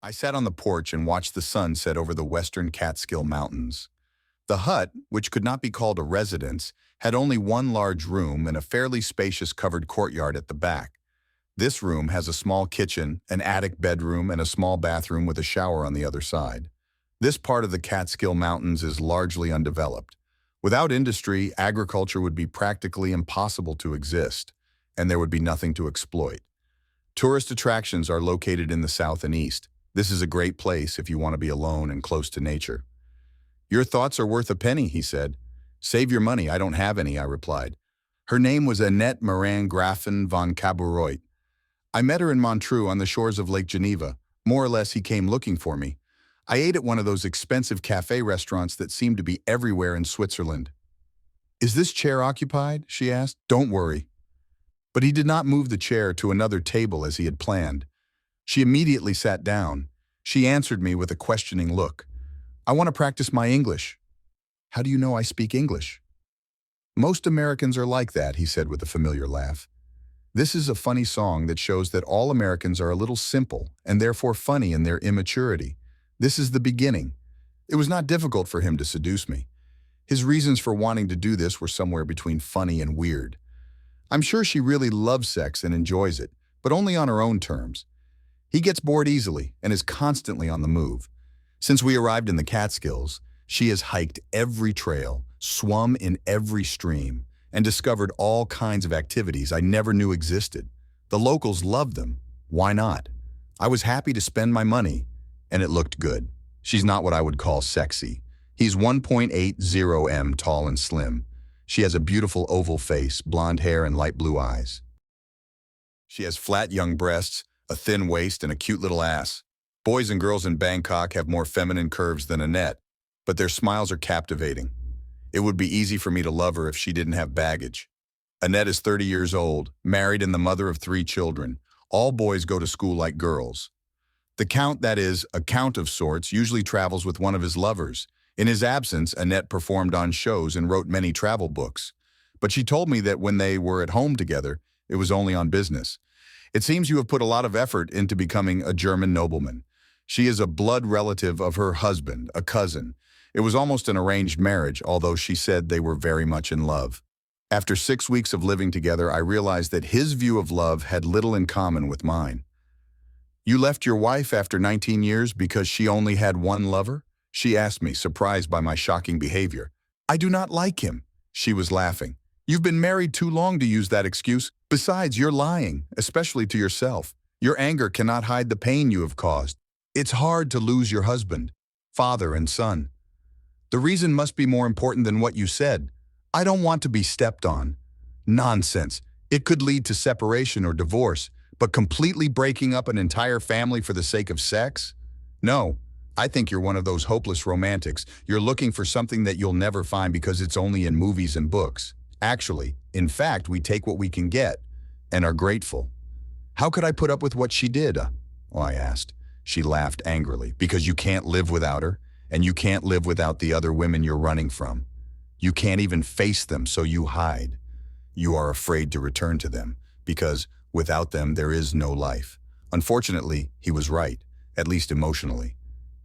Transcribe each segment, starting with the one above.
I sat on the porch and watched the sun set over the western Catskill Mountains. The hut, which could not be called a residence, had only one large room and a fairly spacious covered courtyard at the back. This room has a small kitchen, an attic bedroom, and a small bathroom with a shower on the other side. This part of the Catskill Mountains is largely undeveloped. Without industry, agriculture would be practically impossible to exist, and there would be nothing to exploit. Tourist attractions are located in the south and east. This is a great place if you want to be alone and close to nature. "Your thoughts are worth a penny," he said. "Save your money, I don't have any," I replied. Her name was Annette Moran Grafen von Kaburoit. I met her in Montreux on the shores of Lake Geneva. More or less, he came looking for me. I ate at one of those expensive cafe restaurants that seem to be everywhere in Switzerland. "Is this chair occupied?" she asked. "Don't worry." But he did not move the chair to another table as he had planned. She immediately sat down. She answered me with a questioning look. "I want to practice my English." "How do you know I speak English?" "Most Americans are like that," he said with a familiar laugh. "This is a funny song that shows that all Americans are a little simple and therefore funny in their immaturity. This is the beginning." It was not difficult for him to seduce me. His reasons for wanting to do this were somewhere between funny and weird. I'm sure she really loves sex and enjoys it, but only on her own terms. He gets bored easily and is constantly on the move. Since we arrived in the Catskills, she has hiked every trail, swum in every stream, and discovered all kinds of activities I never knew existed. The locals loved them. Why not? I was happy to spend my money, and it looked good. She's not what I would call sexy. He's 1.80 m tall and slim. She has a beautiful oval face, blonde hair, and light blue eyes. She has flat young breasts, a thin waist, and a cute little ass. Boys and girls in Bangkok have more feminine curves than Annette, but their smiles are captivating. It would be easy for me to love her if she didn't have baggage. Annette is 30 years old, married and the mother of 3 children. All boys go to school like girls. The count, that is, a count of sorts, usually travels with one of his lovers. In his absence, Annette performed on shows and wrote many travel books. But she told me that when they were at home together, it was only on business. "It seems you have put a lot of effort into becoming a German nobleman." She is a blood relative of her husband, a cousin. It was almost an arranged marriage, although she said they were very much in love. After 6 weeks of living together, I realized that his view of love had little in common with mine. "You left your wife after 19 years because she only had one lover?" she asked me, surprised by my shocking behavior. "I do not like him." She was laughing. "You've been married too long to use that excuse. Besides, you're lying, especially to yourself. Your anger cannot hide the pain you have caused. It's hard to lose your husband, father, and son. The reason must be more important than what you said. I don't want to be stepped on." Nonsense. It could lead to separation or divorce, but completely breaking up an entire family for the sake of sex? No. I think you're one of those hopeless romantics. You're looking for something that you'll never find because it's only in movies and books. Actually, in fact, we take what we can get and are grateful. "How could I put up with what she did?" I asked. She laughed angrily. "Because you can't live without her, and you can't live without the other women you're running from. You can't even face them, so you hide. You are afraid to return to them, because without them there is no life." Unfortunately, he was right, at least emotionally.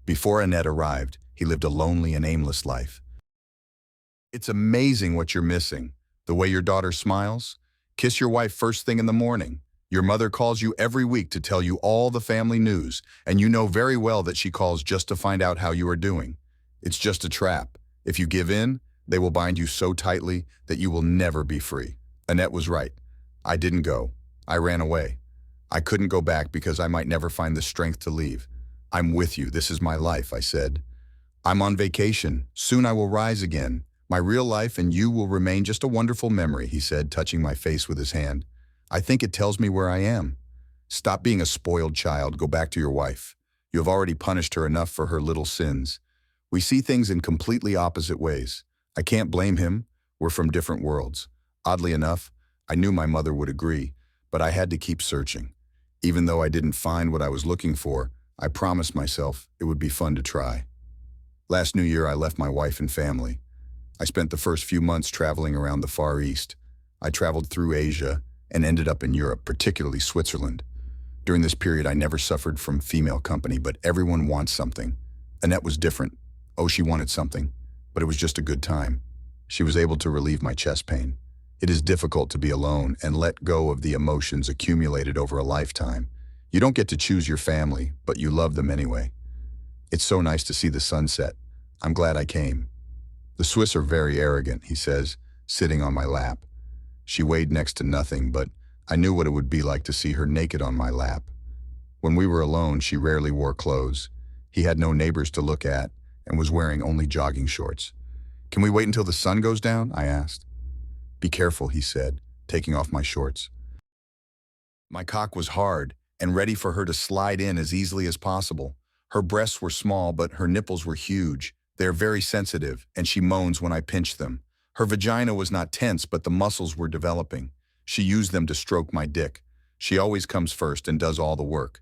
Before Annette arrived, he lived a lonely and aimless life. It's amazing what you're missing. The way your daughter smiles. Kiss your wife first thing in the morning. Your mother calls you every week to tell you all the family news, and you know very well that she calls just to find out how you are doing. It's just a trap. If you give in, they will bind you so tightly that you will never be free. Annette was right. I didn't go. I ran away. I couldn't go back because I might never find the strength to leave. "I'm with you. This is my life," I said. "I'm on vacation. Soon I will rise again. My real life and you will remain just a wonderful memory," he said, touching my face with his hand. "I think it tells me where I am." "Stop being a spoiled child. Go back to your wife. You have already punished her enough for her little sins." We see things in completely opposite ways. I can't blame him. We're from different worlds. Oddly enough, I knew my mother would agree, but I had to keep searching. Even though I didn't find what I was looking for, I promised myself it would be fun to try. Last New Year, I left my wife and family. I spent the first few months traveling around the Far East. I traveled through Asia and ended up in Europe, particularly Switzerland. During this period, I never suffered from female company, but everyone wants something. Annette was different. Oh, she wanted something, but it was just a good time. She was able to relieve my chest pain. It is difficult to be alone and let go of the emotions accumulated over a lifetime. You don't get to choose your family, but you love them anyway. It's so nice to see the sunset. I'm glad I came. The Swiss are very arrogant, he says, sitting on my lap. She weighed next to nothing, but I knew what it would be like to see her naked on my lap. When we were alone, she rarely wore clothes. He had no neighbors to look at and was wearing only jogging shorts. Can we wait until the sun goes down? I asked. Be careful, he said, taking off my shorts. My cock was hard and ready for her to slide in as easily as possible. Her breasts were small, but her nipples were huge. They are very sensitive, and she moans when I pinch them. Her vagina was not tense, but the muscles were developing. She used them to stroke my dick. She always comes first and does all the work.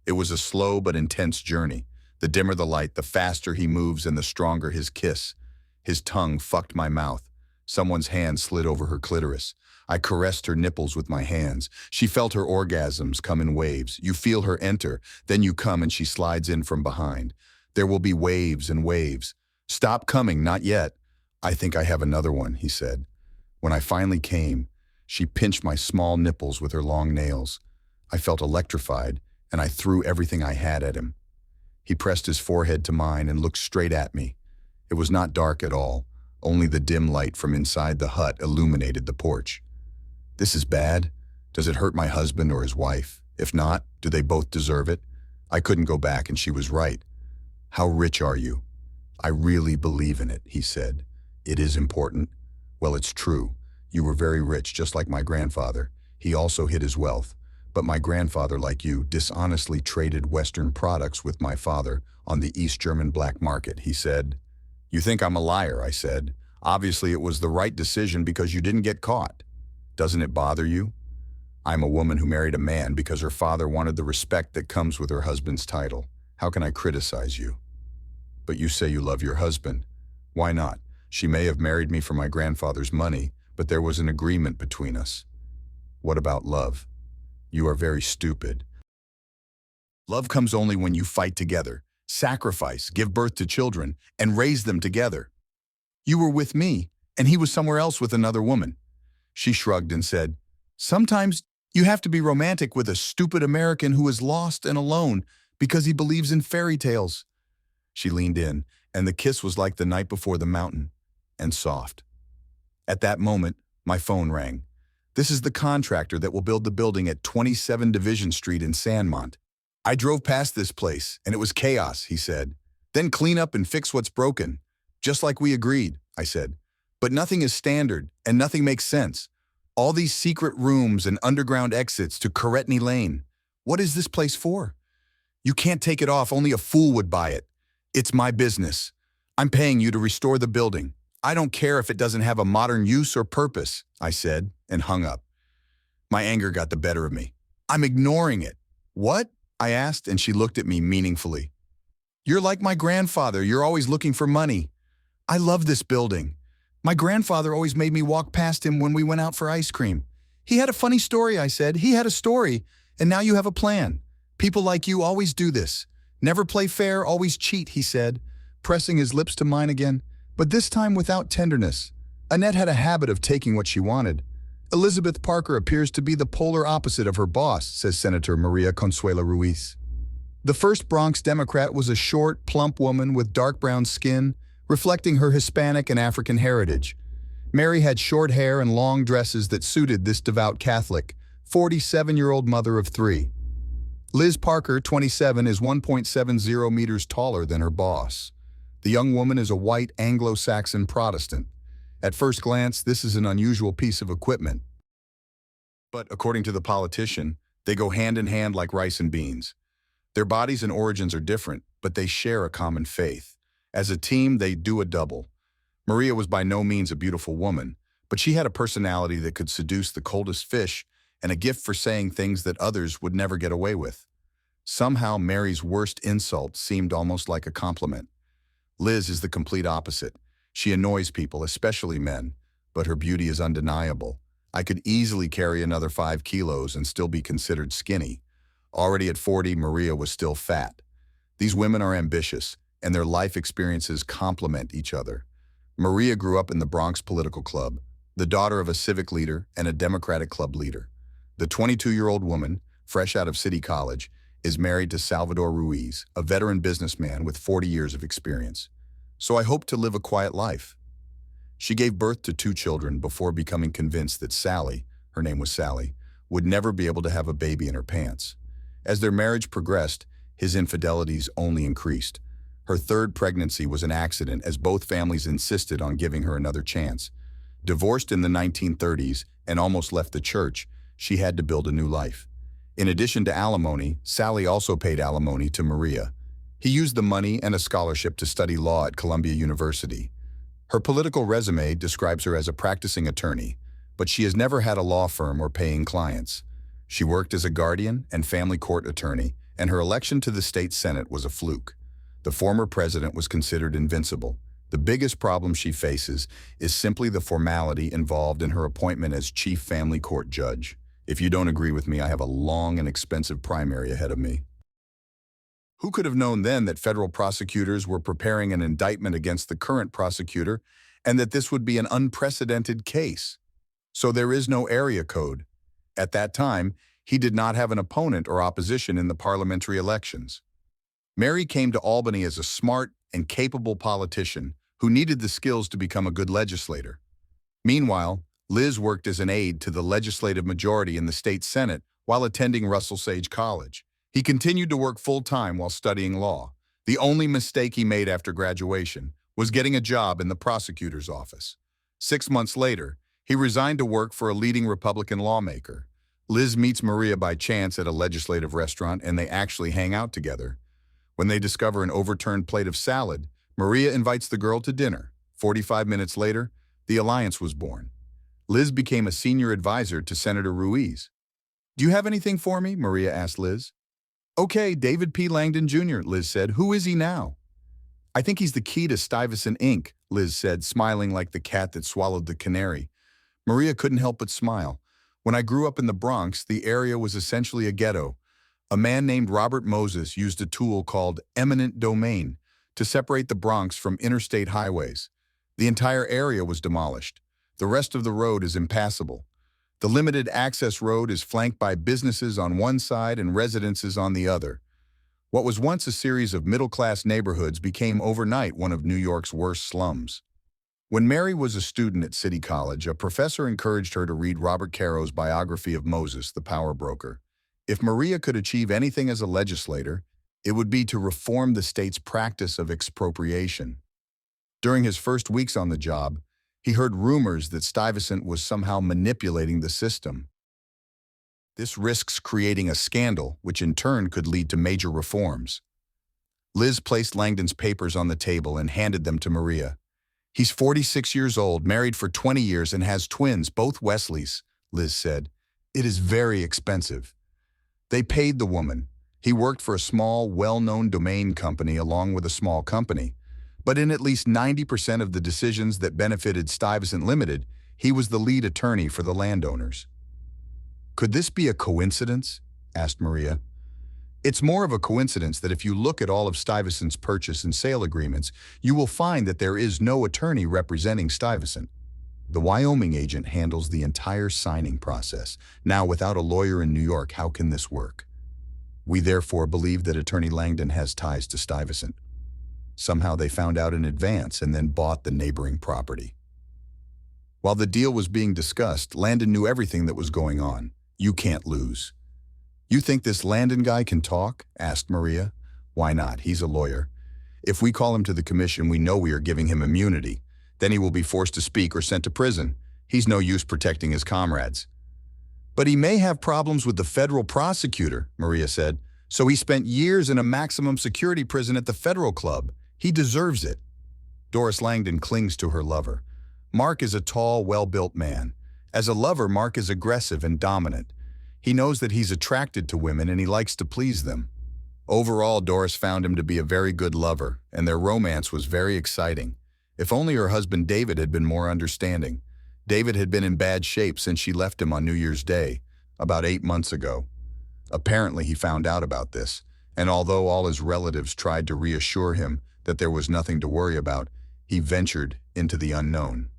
It was a slow but intense journey. The dimmer the light, the faster he moves and the stronger his kiss. His tongue fucked my mouth. Someone's hand slid over her clitoris. I caressed her nipples with my hands. She felt her orgasms come in waves. You feel her enter, then you come and she slides in from behind. There will be waves and waves. Stop coming, not yet. I think I have another one, he said. When I finally came, she pinched my small nipples with her long nails. I felt electrified, and I threw everything I had at him. He pressed his forehead to mine and looked straight at me. It was not dark at all. Only the dim light from inside the hut illuminated the porch. This is bad. Does it hurt my husband or his wife? If not, do they both deserve it? I couldn't go back, and she was right. How rich are you? I really believe in it, he said. It is important. Well, it's true. You were very rich, just like my grandfather. He also hid his wealth. But my grandfather, like you, dishonestly traded Western products with my father on the East German black market, he said. You think I'm a liar, I said. Obviously, it was the right decision because you didn't get caught. Doesn't it bother you? I'm a woman who married a man because her father wanted the respect that comes with her husband's title. How can I criticize you? But you say you love your husband. Why not? She may have married me for my grandfather's money, but there was an agreement between us. What about love? You are very stupid. Love comes only when you fight together, sacrifice, give birth to children, and raise them together. You were with me, and he was somewhere else with another woman. She shrugged and said, Sometimes you have to be romantic with a stupid American who is lost and alone because he believes in fairy tales. She leaned in, and the kiss was like the night before the mountain, and soft. At that moment, my phone rang. This is the contractor that will build the building at 27 Division Street in Sandmont. I drove past this place, and it was chaos, he said. Then clean up and fix what's broken. Just like we agreed, I said. But nothing is standard, and nothing makes sense. All these secret rooms and underground exits to Karetny Lane. What is this place for? You can't take it off, only a fool would buy it. It's my business. I'm paying you to restore the building. I don't care if it doesn't have a modern use or purpose, I said, and hung up. My anger got the better of me. I'm ignoring it. What? I asked, and she looked at me meaningfully. You're like my grandfather. You're always looking for money. I love this building. My grandfather always made me walk past him when we went out for ice cream. He had a funny story, I said. He had a story, and now you have a plan. People like you always do this. Never play fair, always cheat, he said, pressing his lips to mine again, but this time without tenderness. Annette had a habit of taking what she wanted. Elizabeth Parker appears to be the polar opposite of her boss, says Senator Maria Consuela Ruiz. The first Bronx Democrat was a short, plump woman with dark brown skin, reflecting her Hispanic and African heritage. Mary had short hair and long dresses that suited this devout Catholic, 47-year-old mother of three. Liz Parker, 27, is 1.70 meters taller than her boss. The young woman is a white Anglo-Saxon Protestant. At first glance, this is an unusual piece of equipment. But according to the politician, they go hand in hand like rice and beans. Their bodies and origins are different, but they share a common faith. As a team, they do a double. Maria was by no means a beautiful woman, but she had a personality that could seduce the coldest fish and a gift for saying things that others would never get away with. Somehow, Mary's worst insult seemed almost like a compliment. Liz is the complete opposite. She annoys people, especially men, but her beauty is undeniable. I could easily carry another 5 kilos and still be considered skinny. Already at 40, Maria was still fat. These women are ambitious, and their life experiences complement each other. Maria grew up in the Bronx Political Club, the daughter of a civic leader and a Democratic club leader. The 22-year-old woman, fresh out of City College, is married to Salvador Ruiz, a veteran businessman with 40 years of experience. So I hope to live a quiet life. She gave birth to 2 children before becoming convinced that Sally, her name was Sally, would never be able to have a baby in her pants. As their marriage progressed, his infidelities only increased. Her 3rd pregnancy was an accident as both families insisted on giving her another chance. Divorced in the 1930s and almost left the church, she had to build a new life. In addition to alimony, Sally also paid alimony to Maria. He used the money and a scholarship to study law at Columbia University. Her political resume describes her as a practicing attorney, but she has never had a law firm or paying clients. She worked as a guardian and family court attorney, and her election to the state senate was a fluke. The former president was considered invincible. The biggest problem she faces is simply the formality involved in her appointment as chief family court judge. If you don't agree with me, I have a long and expensive primary ahead of me. Who could have known then that federal prosecutors were preparing an indictment against the current prosecutor and that this would be an unprecedented case? So there is no area code. At that time, he did not have an opponent or opposition in the parliamentary elections. Mary came to Albany as a smart and capable politician who needed the skills to become a good legislator. Meanwhile, Liz worked as an aide to the legislative majority in the state senate while attending Russell Sage College. He continued to work full-time while studying law. The only mistake he made after graduation was getting a job in the prosecutor's office. 6 months later, he resigned to work for a leading Republican lawmaker. Liz meets Maria by chance at a legislative restaurant, and they actually hang out together. When they discover an overturned plate of salad, Maria invites the girl to dinner. 45 minutes later, the alliance was born. Liz became a senior advisor to Senator Ruiz. "Do you have anything for me?" Maria asked Liz. "Okay, David P. Langdon Jr., Liz said. "Who is he now?" "I think he's the key to Stuyvesant Inc., Liz said, smiling like the cat that swallowed the canary. Maria couldn't help but smile. "When I grew up in the Bronx, the area was essentially a ghetto. A man named Robert Moses used a tool called eminent domain to separate the Bronx from interstate highways. The entire area was demolished. The rest of the road is impassable. The limited access road is flanked by businesses on one side and residences on the other. What was once a series of middle-class neighborhoods became overnight one of New York's worst slums." When Mary was a student at City College, a professor encouraged her to read Robert Caro's biography of Moses, the power broker. If Maria could achieve anything as a legislator, it would be to reform the state's practice of expropriation. During his first weeks on the job, he heard rumors that Stuyvesant was somehow manipulating the system. This risks creating a scandal, which in turn could lead to major reforms. Liz placed Langdon's papers on the table and handed them to Maria. "He's 46 years old, married for 20 years, and has twins, both Wesleys," Liz said. "It is very expensive." They paid the woman. He worked for a small, well-known domain company along with a small company. But in at least 90% of the decisions that benefited Stuyvesant Limited, he was the lead attorney for the landowners. "Could this be a coincidence?" asked Maria. "It's more of a coincidence that if you look at all of Stuyvesant's purchase and sale agreements, you will find that there is no attorney representing Stuyvesant. The Wyoming agent handles the entire signing process. Now, without a lawyer in New York, how can this work? We therefore believe that Attorney Langdon has ties to Stuyvesant. Somehow they found out in advance and then bought the neighboring property." While the deal was being discussed, Langdon knew everything that was going on. "You can't lose." "You think this Langdon guy can talk?" asked Maria. "Why not? He's a lawyer. If we call him to the commission, we know we are giving him immunity. Then he will be forced to speak or sent to prison. He's no use protecting his comrades." "But he may have problems with the federal prosecutor," Maria said. "So he spent years in a maximum security prison at the federal club. He deserves it." Doris Langdon clings to her lover. Mark is a tall, well-built man. As a lover, Mark is aggressive and dominant. He knows that he's attracted to women and he likes to please them. Overall, Doris found him to be a very good lover, and their romance was very exciting. If only her husband David had been more understanding. David had been in bad shape since she left him on New Year's Day, about 8 months ago. Apparently, he found out about this, and although all his relatives tried to reassure him that there was nothing to worry about, he ventured into the unknown.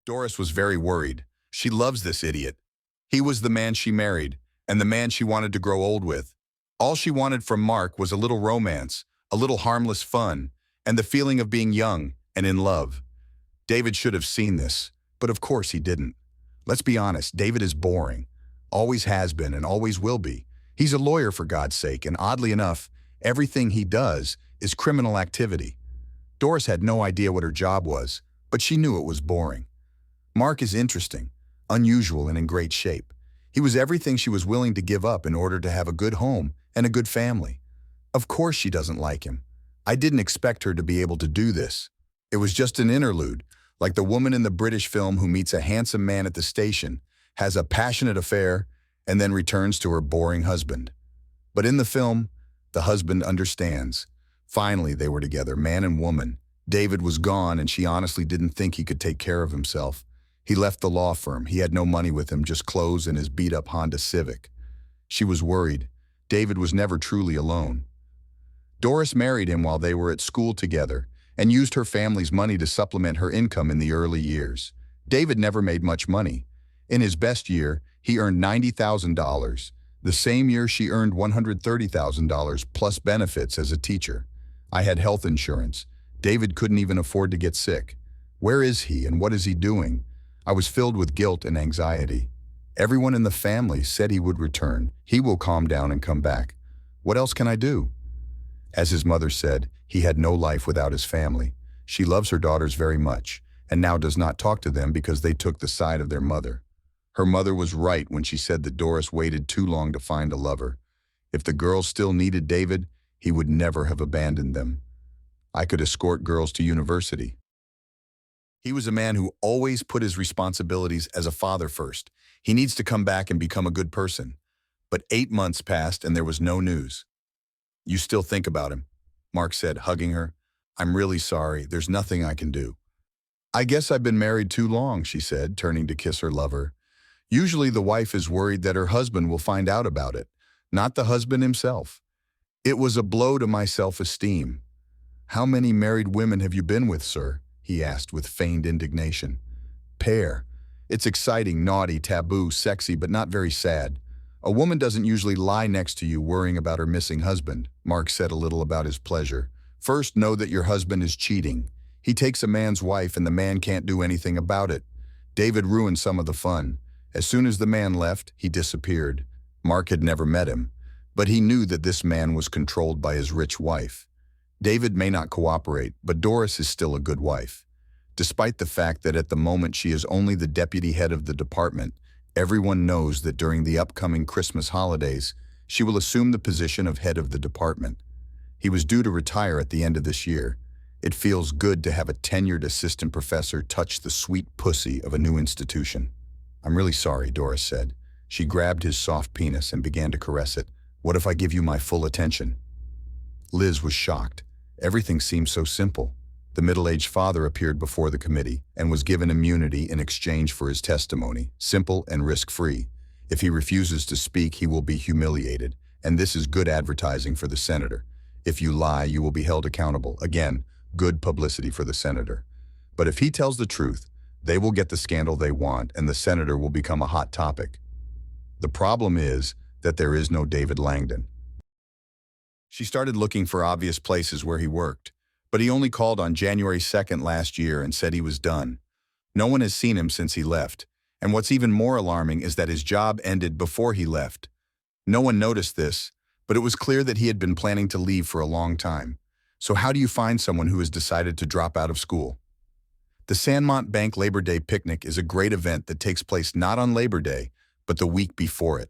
Doris was very worried. She loves this idiot. He was the man she married, and the man she wanted to grow old with. All she wanted from Mark was a little romance, a little harmless fun, and the feeling of being young and in love. David should have seen this, but of course he didn't. Let's be honest, David is boring. Always has been and always will be. He's a lawyer, for God's sake, and oddly enough, everything he does is criminal activity. Doris had no idea what her job was, but she knew it was boring. Mark is interesting, unusual, and in great shape. He was everything she was willing to give up in order to have a good home and a good family. Of course she doesn't like him. I didn't expect her to be able to do this. It was just an interlude, like the woman in the British film who meets a handsome man at the station, has a passionate affair, and then returns to her boring husband. But in the film, the husband understands. Finally, they were together, man and woman. David was gone, and she honestly didn't think he could take care of himself. He left the law firm. He had no money with him, just clothes and his beat-up Honda Civic. She was worried. David was never truly alone. Doris married him while they were at school together and used her family's money to supplement her income in the early years. David never made much money. In his best year, he earned $90,000. The same year, she earned $130,000 plus benefits as a teacher. I had health insurance. David couldn't even afford to get sick. Where is he and what is he doing? I was filled with guilt and anxiety. Everyone in the family said he would return. He will calm down and come back. What else can I do? As his mother said, he had no life without his family. She loves her daughters very much, and now does not talk to them because they took the side of their mother. Her mother was right when she said that Doris waited too long to find a lover. If the girls still needed David, he would never have abandoned them. I could escort girls to university. He was a man who always put his responsibilities as a father first. He needs to come back and become a good person. But 8 months passed and there was no news. You still think about him, Mark said, hugging her. I'm really sorry. There's nothing I can do. I guess I've been married too long, she said, turning to kiss her lover. Usually the wife is worried that her husband will find out about it, not the husband himself. It was a blow to my self-esteem. How many married women have you been with, sir? He asked with feigned indignation. Pair. It's exciting, naughty, taboo, sexy, but not very sad. A woman doesn't usually lie next to you worrying about her missing husband, Mark said a little about his pleasure. First, know that your husband is cheating. He takes a man's wife and the man can't do anything about it. David ruined some of the fun. As soon as the man left, he disappeared. Mark had never met him, but he knew that this man was controlled by his rich wife. David may not cooperate, but Doris is still a good wife. Despite the fact that at the moment she is only the deputy head of the department, everyone knows that during the upcoming Christmas holidays, she will assume the position of head of the department. He was due to retire at the end of this year. It feels good to have a tenured assistant professor touch the sweet pussy of a new institution. I'm really sorry, Doris said. She grabbed his soft penis and began to caress it. What if I give you my full attention? Liz was shocked. Everything seemed so simple. The middle-aged father appeared before the committee and was given immunity in exchange for his testimony, simple and risk-free. If he refuses to speak, he will be humiliated, and this is good advertising for the senator. If you lie, you will be held accountable. Again, good publicity for the senator. But if he tells the truth, they will get the scandal they want, and the senator will become a hot topic. The problem is that there is no David Langdon. She started looking for obvious places where he worked, but he only called on January 2nd last year and said he was done. No one has seen him since he left, and what's even more alarming is that his job ended before he left. No one noticed this, but it was clear that he had been planning to leave for a long time. So how do you find someone who has decided to drop out of school? The Sandmont Bank Labor Day picnic is a great event that takes place not on Labor Day, but the week before it.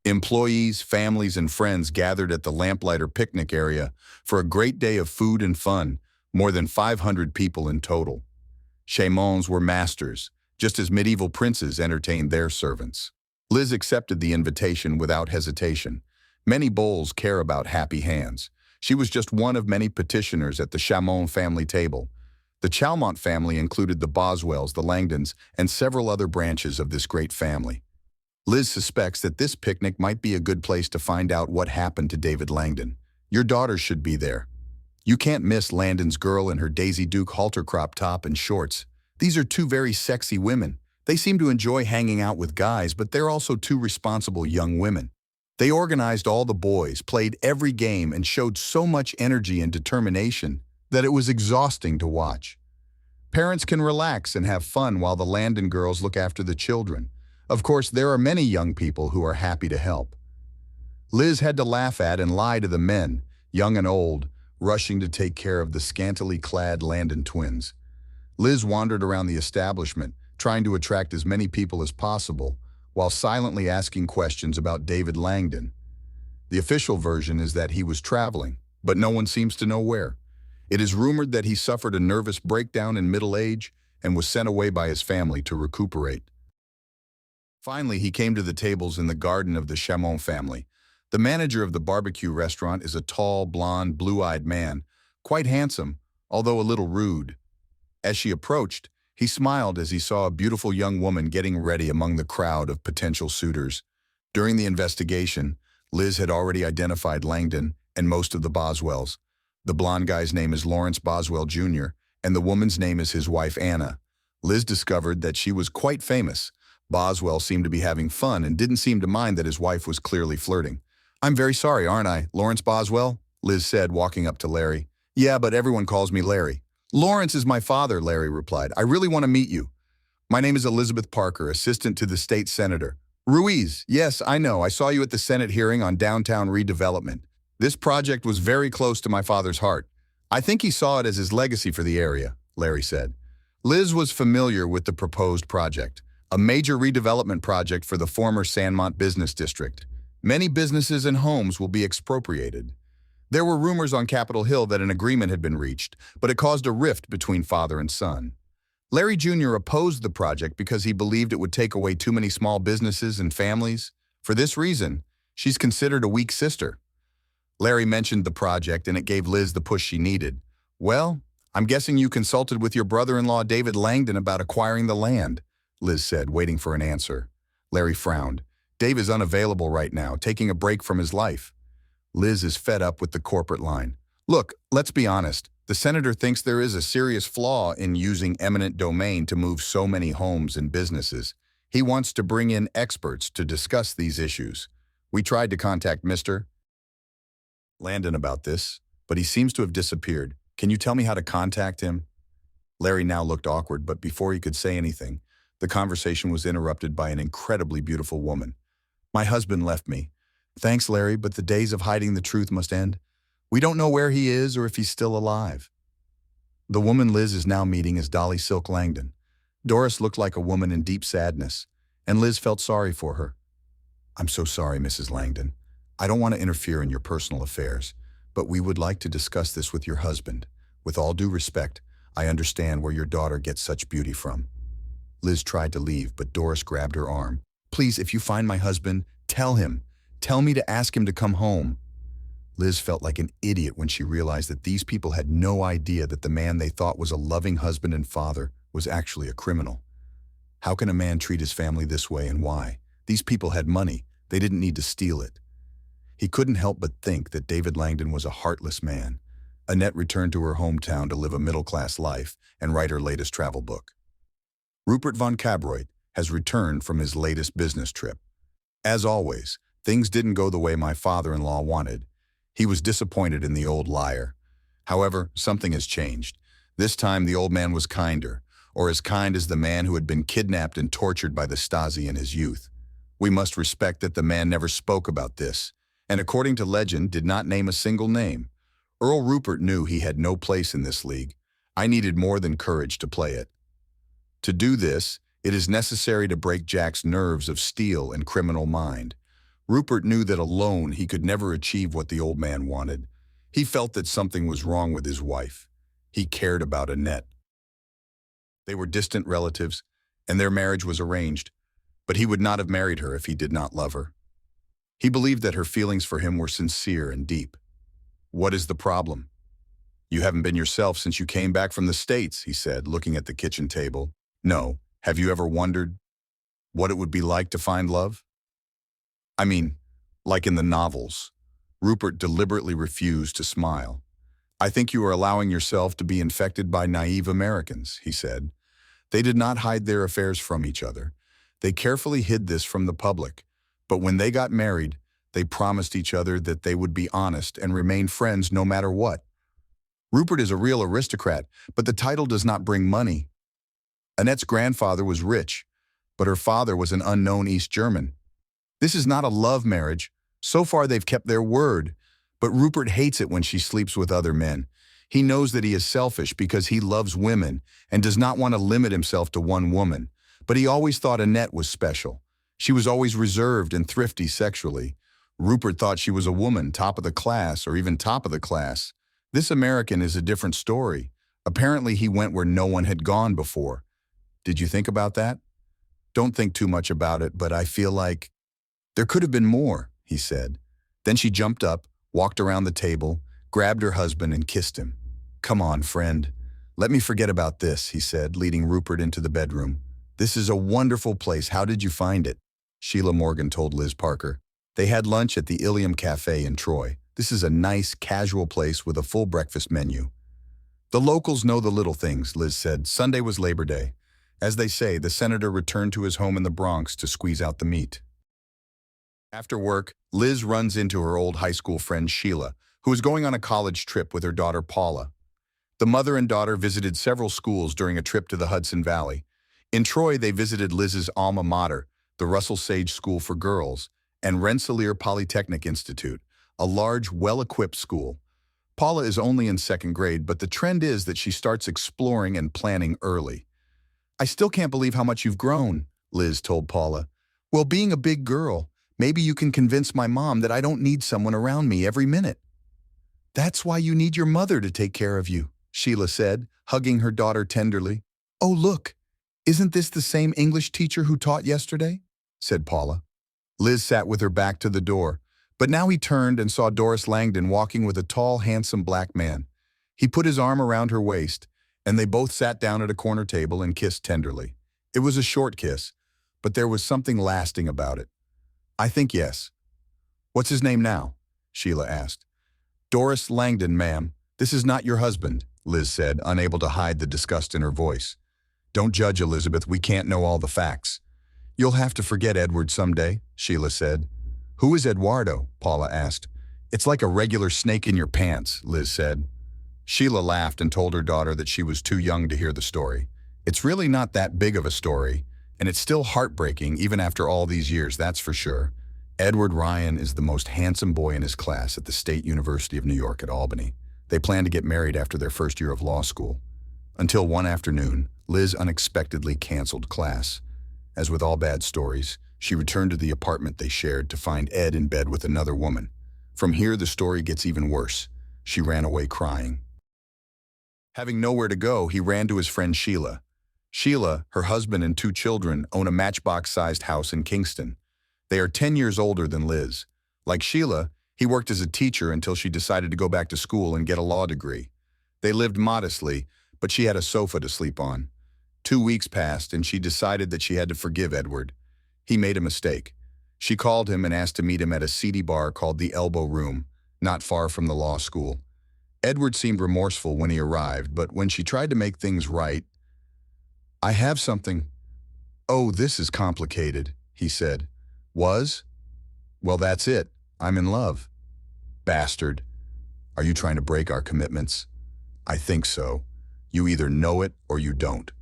Employees, families, and friends gathered at the Lamplighter picnic area for a great day of food and fun, more than 500 people in total. Chamois were masters, just as medieval princes entertained their servants. Liz accepted the invitation without hesitation. Many bowls care about happy hands. She was just one of many petitioners at the Chamois family table. The Chalmont family included the Boswells, the Langdons, and several other branches of this great family. Liz suspects that this picnic might be a good place to find out what happened to David Langdon. Your daughter should be there. You can't miss Landon's girl in her Daisy Duke halter crop top and shorts. These are two very sexy women. They seem to enjoy hanging out with guys, but they're also two responsible young women. They organized all the boys, played every game, and showed so much energy and determination that it was exhausting to watch. Parents can relax and have fun while the Landon girls look after the children. Of course, there are many young people who are happy to help. Liz had to laugh at and lie to the men, young and old, rushing to take care of the scantily clad Landon twins. Liz wandered around the establishment, trying to attract as many people as possible, while silently asking questions about David Langdon. The official version is that he was traveling, but no one seems to know where. It is rumored that he suffered a nervous breakdown in middle age and was sent away by his family to recuperate. Finally, he came to the tables in the garden of the Chamon family. The manager of the barbecue restaurant is a tall, blond, blue-eyed man, quite handsome, although a little rude. As she approached, he smiled as he saw a beautiful young woman getting ready among the crowd of potential suitors. During the investigation, Liz had already identified Langdon and most of the Boswells. The blond guy's name is Lawrence Boswell Jr., and the woman's name is his wife Anna. Liz discovered that she was quite famous. Boswell seemed to be having fun and didn't seem to mind that his wife was clearly flirting. "I'm very sorry, aren't I, Lawrence Boswell?" Liz said, walking up to Larry. "Yeah, but everyone calls me Larry." "Lawrence is my father," Larry replied. "I really want to meet you." "My name is Elizabeth Parker, assistant to the state senator." "Ruiz, yes, I know. I saw you at the Senate hearing on downtown redevelopment. This project was very close to my father's heart. I think he saw it as his legacy for the area," Larry said. Liz was familiar with the proposed project, a major redevelopment project for the former Sandmont Business District. Many businesses and homes will be expropriated. There were rumors on Capitol Hill that an agreement had been reached, but it caused a rift between father and son. Larry Jr. opposed the project because he believed it would take away too many small businesses and families. For this reason, she's considered a weak sister. Larry mentioned the project and it gave Liz the push she needed. "Well, I'm guessing you consulted with your brother-in-law David Langdon about acquiring the land," Liz said, waiting for an answer. Larry frowned. "Dave is unavailable right now, taking a break from his life." Liz is fed up with the corporate line. "Look, let's be honest. The senator thinks there is a serious flaw in using eminent domain to move so many homes and businesses. He wants to bring in experts to discuss these issues. We tried to contact Mr. Landon about this, but he seems to have disappeared. Can you tell me how to contact him?" Larry now looked awkward, but before he could say anything, the conversation was interrupted by an incredibly beautiful woman. "My husband left me. Thanks, Larry, but the days of hiding the truth must end. We don't know where he is or if he's still alive." The woman Liz is now meeting is Dolly Silk Langdon. Doris looked like a woman in deep sadness, and Liz felt sorry for her. "I'm so sorry, Mrs. Langdon. I don't want to interfere in your personal affairs, but we would like to discuss this with your husband. With all due respect, I understand where your daughter gets such beauty from." Liz tried to leave, but Doris grabbed her arm. "Please, if you find my husband, tell him. Tell me to ask him to come home." Liz felt like an idiot when she realized that these people had no idea that the man they thought was a loving husband and father was actually a criminal. How can a man treat his family this way, and why? These people had money. They didn't need to steal it. He couldn't help but think that David Langdon was a heartless man. Annette returned to her hometown to live a middle-class life and write her latest travel book. Rupert von Cabroit has returned from his latest business trip. As always, things didn't go the way my father-in-law wanted. He was disappointed in the old liar. However, something has changed. This time the old man was kinder, or as kind as the man who had been kidnapped and tortured by the Stasi in his youth. We must respect that the man never spoke about this, and according to legend, did not name a single name. Earl Rupert knew he had no place in this league. I needed more than courage to play it. To do this, it is necessary to break Jack's nerves of steel and criminal mind. Rupert knew that alone he could never achieve what the old man wanted. He felt that something was wrong with his wife. He cared about Annette. They were distant relatives, and their marriage was arranged, but he would not have married her if he did not love her. He believed that her feelings for him were sincere and deep. "What is the problem?" "You haven't been yourself since you came back from the States," he said, looking at the kitchen table. "No. Have you ever wondered what it would be like to find love?" I mean, like in the novels. Rupert deliberately refused to smile. I think you are allowing yourself to be infected by naive Americans, he said. They did not hide their affairs from each other. They carefully hid this from the public. But when they got married, they promised each other that they would be honest and remain friends no matter what. Rupert is a real aristocrat, but the title does not bring money. Annette's grandfather was rich, but her father was an unknown East German. This is not a love marriage. So far they've kept their word, but Rupert hates it when she sleeps with other men. He knows that he is selfish because he loves women and does not want to limit himself to one woman. But he always thought Annette was special. She was always reserved and thrifty sexually. Rupert thought she was a woman, top of the class, or even top of the class. This American is a different story. Apparently he went where no one had gone before. Did you think about that? Don't think too much about it, but I feel like there could have been more, he said. Then she jumped up, walked around the table, grabbed her husband and kissed him. Come on, friend. Let me forget about this, he said, leading Rupert into the bedroom. This is a wonderful place. How did you find it? Sheila Morgan told Liz Parker. They had lunch at the Ilium Cafe in Troy. This is a nice, casual place with a full breakfast menu. The locals know the little things, Liz said. Sunday was Labor Day. As they say, the senator returned to his home in the Bronx to squeeze out the meat. After work, Liz runs into her old high school friend Sheila, who is going on a college trip with her daughter Paula. The mother and daughter visited several schools during a trip to the Hudson Valley. In Troy, they visited Liz's alma mater, the Russell Sage School for Girls, and Rensselaer Polytechnic Institute, a large, well-equipped school. Paula is only in second grade, but the trend is that she starts exploring and planning early. I still can't believe how much you've grown, Liz told Paula. Well, being a big girl, maybe you can convince my mom that I don't need someone around me every minute. That's why you need your mother to take care of you, Sheila said, hugging her daughter tenderly. Oh, look, isn't this the same English teacher who taught yesterday? Said Paula. Liz sat with her back to the door, but now he turned and saw Doris Langdon walking with a tall, handsome black man. He put his arm around her waist, and they both sat down at a corner table and kissed tenderly. It was a short kiss, but there was something lasting about it. I think yes. What's his name now? Sheila asked. Doris Langdon, ma'am. This is not your husband, Liz said, unable to hide the disgust in her voice. Don't judge, Elizabeth. We can't know all the facts. You'll have to forget Edward someday, Sheila said. Who is Eduardo? Paula asked. It's like a regular snake in your pants, Liz said. Sheila laughed and told her daughter that she was too young to hear the story. It's really not that big of a story, and it's still heartbreaking even after all these years, that's for sure. Edward Ryan is the most handsome boy in his class at the State University of New York at Albany. They plan to get married after their first year of law school. Until one afternoon, Liz unexpectedly canceled class. As with all bad stories, she returned to the apartment they shared to find Ed in bed with another woman. From here, the story gets even worse. She ran away crying. Having nowhere to go, he ran to his friend Sheila. Sheila, her husband and 2 children own a matchbox-sized house in Kingston. They are 10 years older than Liz. Like Sheila, he worked as a teacher until she decided to go back to school and get a law degree. They lived modestly, but she had a sofa to sleep on. 2 weeks passed, and she decided that she had to forgive Edward. He made a mistake. She called him and asked to meet him at a seedy bar called the Elbow Room, not far from the law school. Edward seemed remorseful when he arrived, but when she tried to make things right, I have something. Oh, this is complicated, he said. Was? Well, that's it. I'm in love. Bastard. Are you trying to break our commitments? I think so. You either know it or you don't.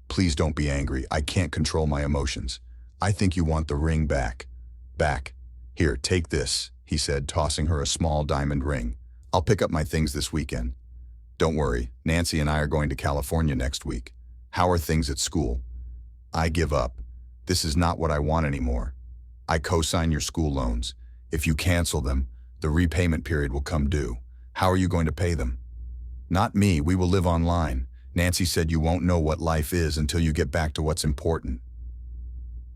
Please don't be angry. I can't control my emotions. I think you want the ring back. Back. Here, take this, he said, tossing her a small diamond ring. I'll pick up my things this weekend. Don't worry, Nancy and I are going to California next week. How are things at school? I give up. This is not what I want anymore. I co-sign your school loans. If you cancel them, the repayment period will come due. How are you going to pay them? Not me. We will live online. Nancy said you won't know what life is until you get back to what's important.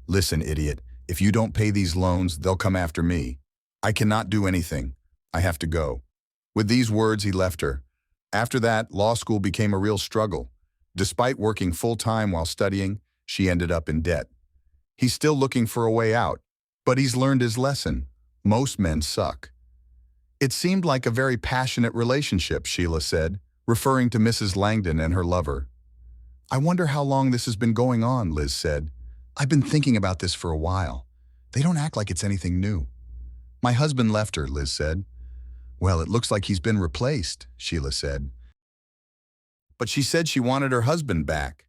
Listen, idiot. If you don't pay these loans, they'll come after me. I cannot do anything. I have to go. With these words, he left her. After that, law school became a real struggle. Despite working full-time while studying, she ended up in debt. He's still looking for a way out. But he's learned his lesson. Most men suck. It seemed like a very passionate relationship, Sheila said, referring to Mrs. Langdon and her lover. I wonder how long this has been going on, Liz said. I've been thinking about this for a while. They don't act like it's anything new. My husband left her, Liz said. Well, it looks like he's been replaced, Sheila said. But she said she wanted her husband back.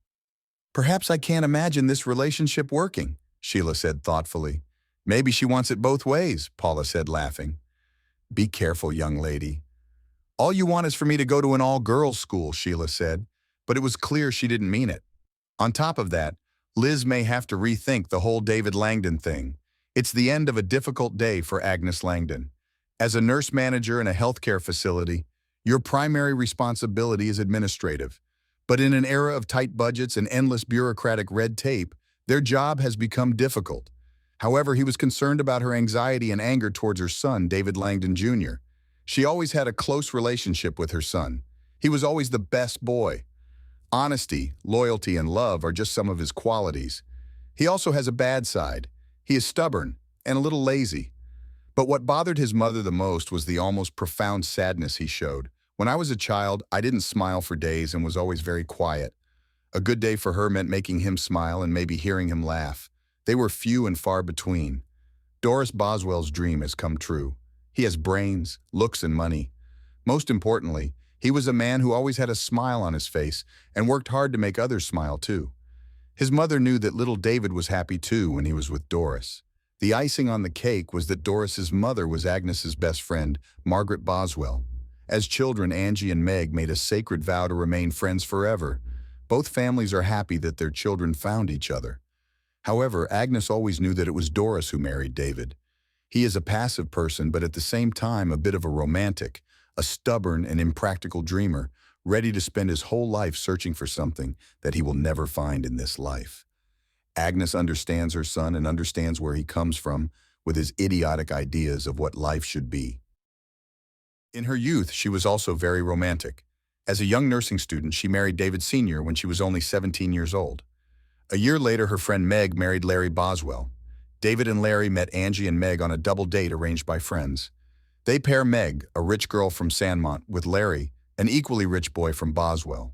Perhaps I can't imagine this relationship working, Sheila said thoughtfully. Maybe she wants it both ways, Paula said, laughing. Be careful, young lady. All you want is for me to go to an all-girls school, Sheila said, but it was clear she didn't mean it. On top of that, Liz may have to rethink the whole David Langdon thing. It's the end of a difficult day for Agnes Langdon. As a nurse manager in a healthcare facility, your primary responsibility is administrative. But in an era of tight budgets and endless bureaucratic red tape, their job has become difficult. However, he was concerned about her anxiety and anger towards her son, David Langdon Jr. She always had a close relationship with her son. He was always the best boy. Honesty, loyalty, and love are just some of his qualities. He also has a bad side. He is stubborn and a little lazy. But what bothered his mother the most was the almost profound sadness he showed. When I was a child, I didn't smile for days and was always very quiet. A good day for her meant making him smile and maybe hearing him laugh. They were few and far between. Doris Boswell's dream has come true. He has brains, looks, and money. Most importantly, he was a man who always had a smile on his face and worked hard to make others smile too. His mother knew that little David was happy too when he was with Doris. The icing on the cake was that Doris's mother was Agnes's best friend, Margaret Boswell. As children, Angie and Meg made a sacred vow to remain friends forever. Both families are happy that their children found each other. However, Agnes always knew that it was Doris who married David. He is a passive person, but at the same time a bit of a romantic, a stubborn and impractical dreamer, ready to spend his whole life searching for something that he will never find in this life. Agnes understands her son and understands where he comes from with his idiotic ideas of what life should be. In her youth, she was also very romantic. As a young nursing student, she married David Sr. when she was only 17 years old. A year later, her friend Meg married Larry Boswell. David and Larry met Angie and Meg on a double date arranged by friends. They pair Meg, a rich girl from Sandmont, with Larry, an equally rich boy from Boswell.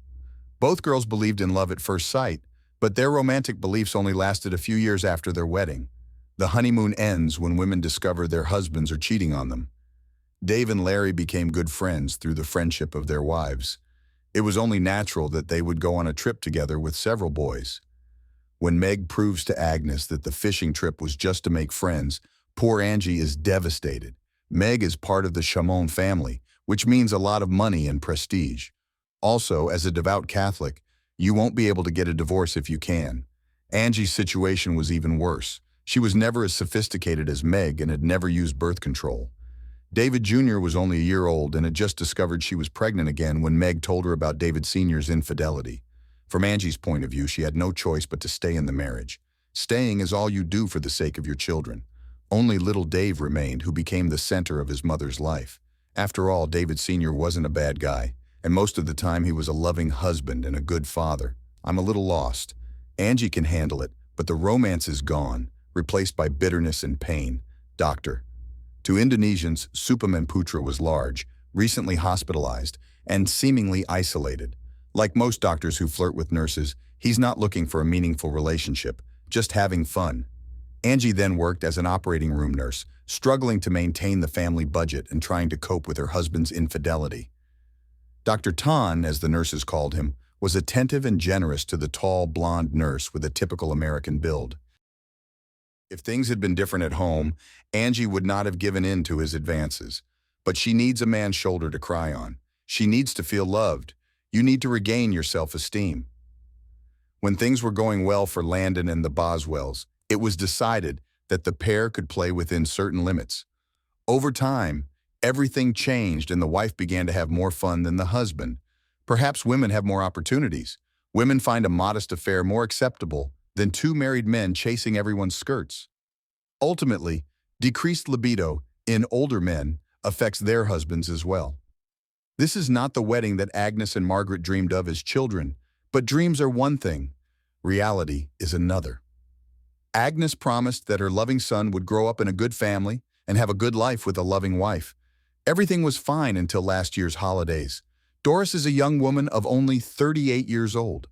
Both girls believed in love at first sight, but their romantic beliefs only lasted a few years after their wedding. The honeymoon ends when women discover their husbands are cheating on them. Dave and Larry became good friends through the friendship of their wives. It was only natural that they would go on a trip together with several boys. When Meg proves to Agnes that the fishing trip was just to make friends, poor Angie is devastated. Meg is part of the Chamon family, which means a lot of money and prestige. Also, as a devout Catholic, you won't be able to get a divorce if you can. Angie's situation was even worse. She was never as sophisticated as Meg and had never used birth control. David Jr. was only a year old and had just discovered she was pregnant again when Meg told her about David Sr.'s infidelity. From Angie's point of view, she had no choice but to stay in the marriage. Staying is all you do for the sake of your children. Only little Dave remained, who became the center of his mother's life. After all, David Sr. wasn't a bad guy, and most of the time he was a loving husband and a good father. I'm a little lost. Angie can handle it, but the romance is gone, replaced by bitterness and pain. Doctor. To Indonesians, Supam Putra was large, recently hospitalized, and seemingly isolated. Like most doctors who flirt with nurses, he's not looking for a meaningful relationship, just having fun. Angie then worked as an operating room nurse, struggling to maintain the family budget and trying to cope with her husband's infidelity. Dr. Tan, as the nurses called him, was attentive and generous to the tall, blonde nurse with a typical American build. If things had been different at home, Angie would not have given in to his advances. But she needs a man's shoulder to cry on. She needs to feel loved. You need to regain your self-esteem. When things were going well for Landon and the Boswells, it was decided that the pair could play within certain limits. Over time, everything changed and the wife began to have more fun than the husband. Perhaps women have more opportunities. Women find a modest affair more acceptable than two married men chasing everyone's skirts. Ultimately, decreased libido in older men affects their husbands as well. This is not the wedding that Agnes and Margaret dreamed of as children, but dreams are one thing, reality is another. Agnes promised that her loving son would grow up in a good family and have a good life with a loving wife. Everything was fine until last year's holidays. Doris is a young woman of only 38 years old.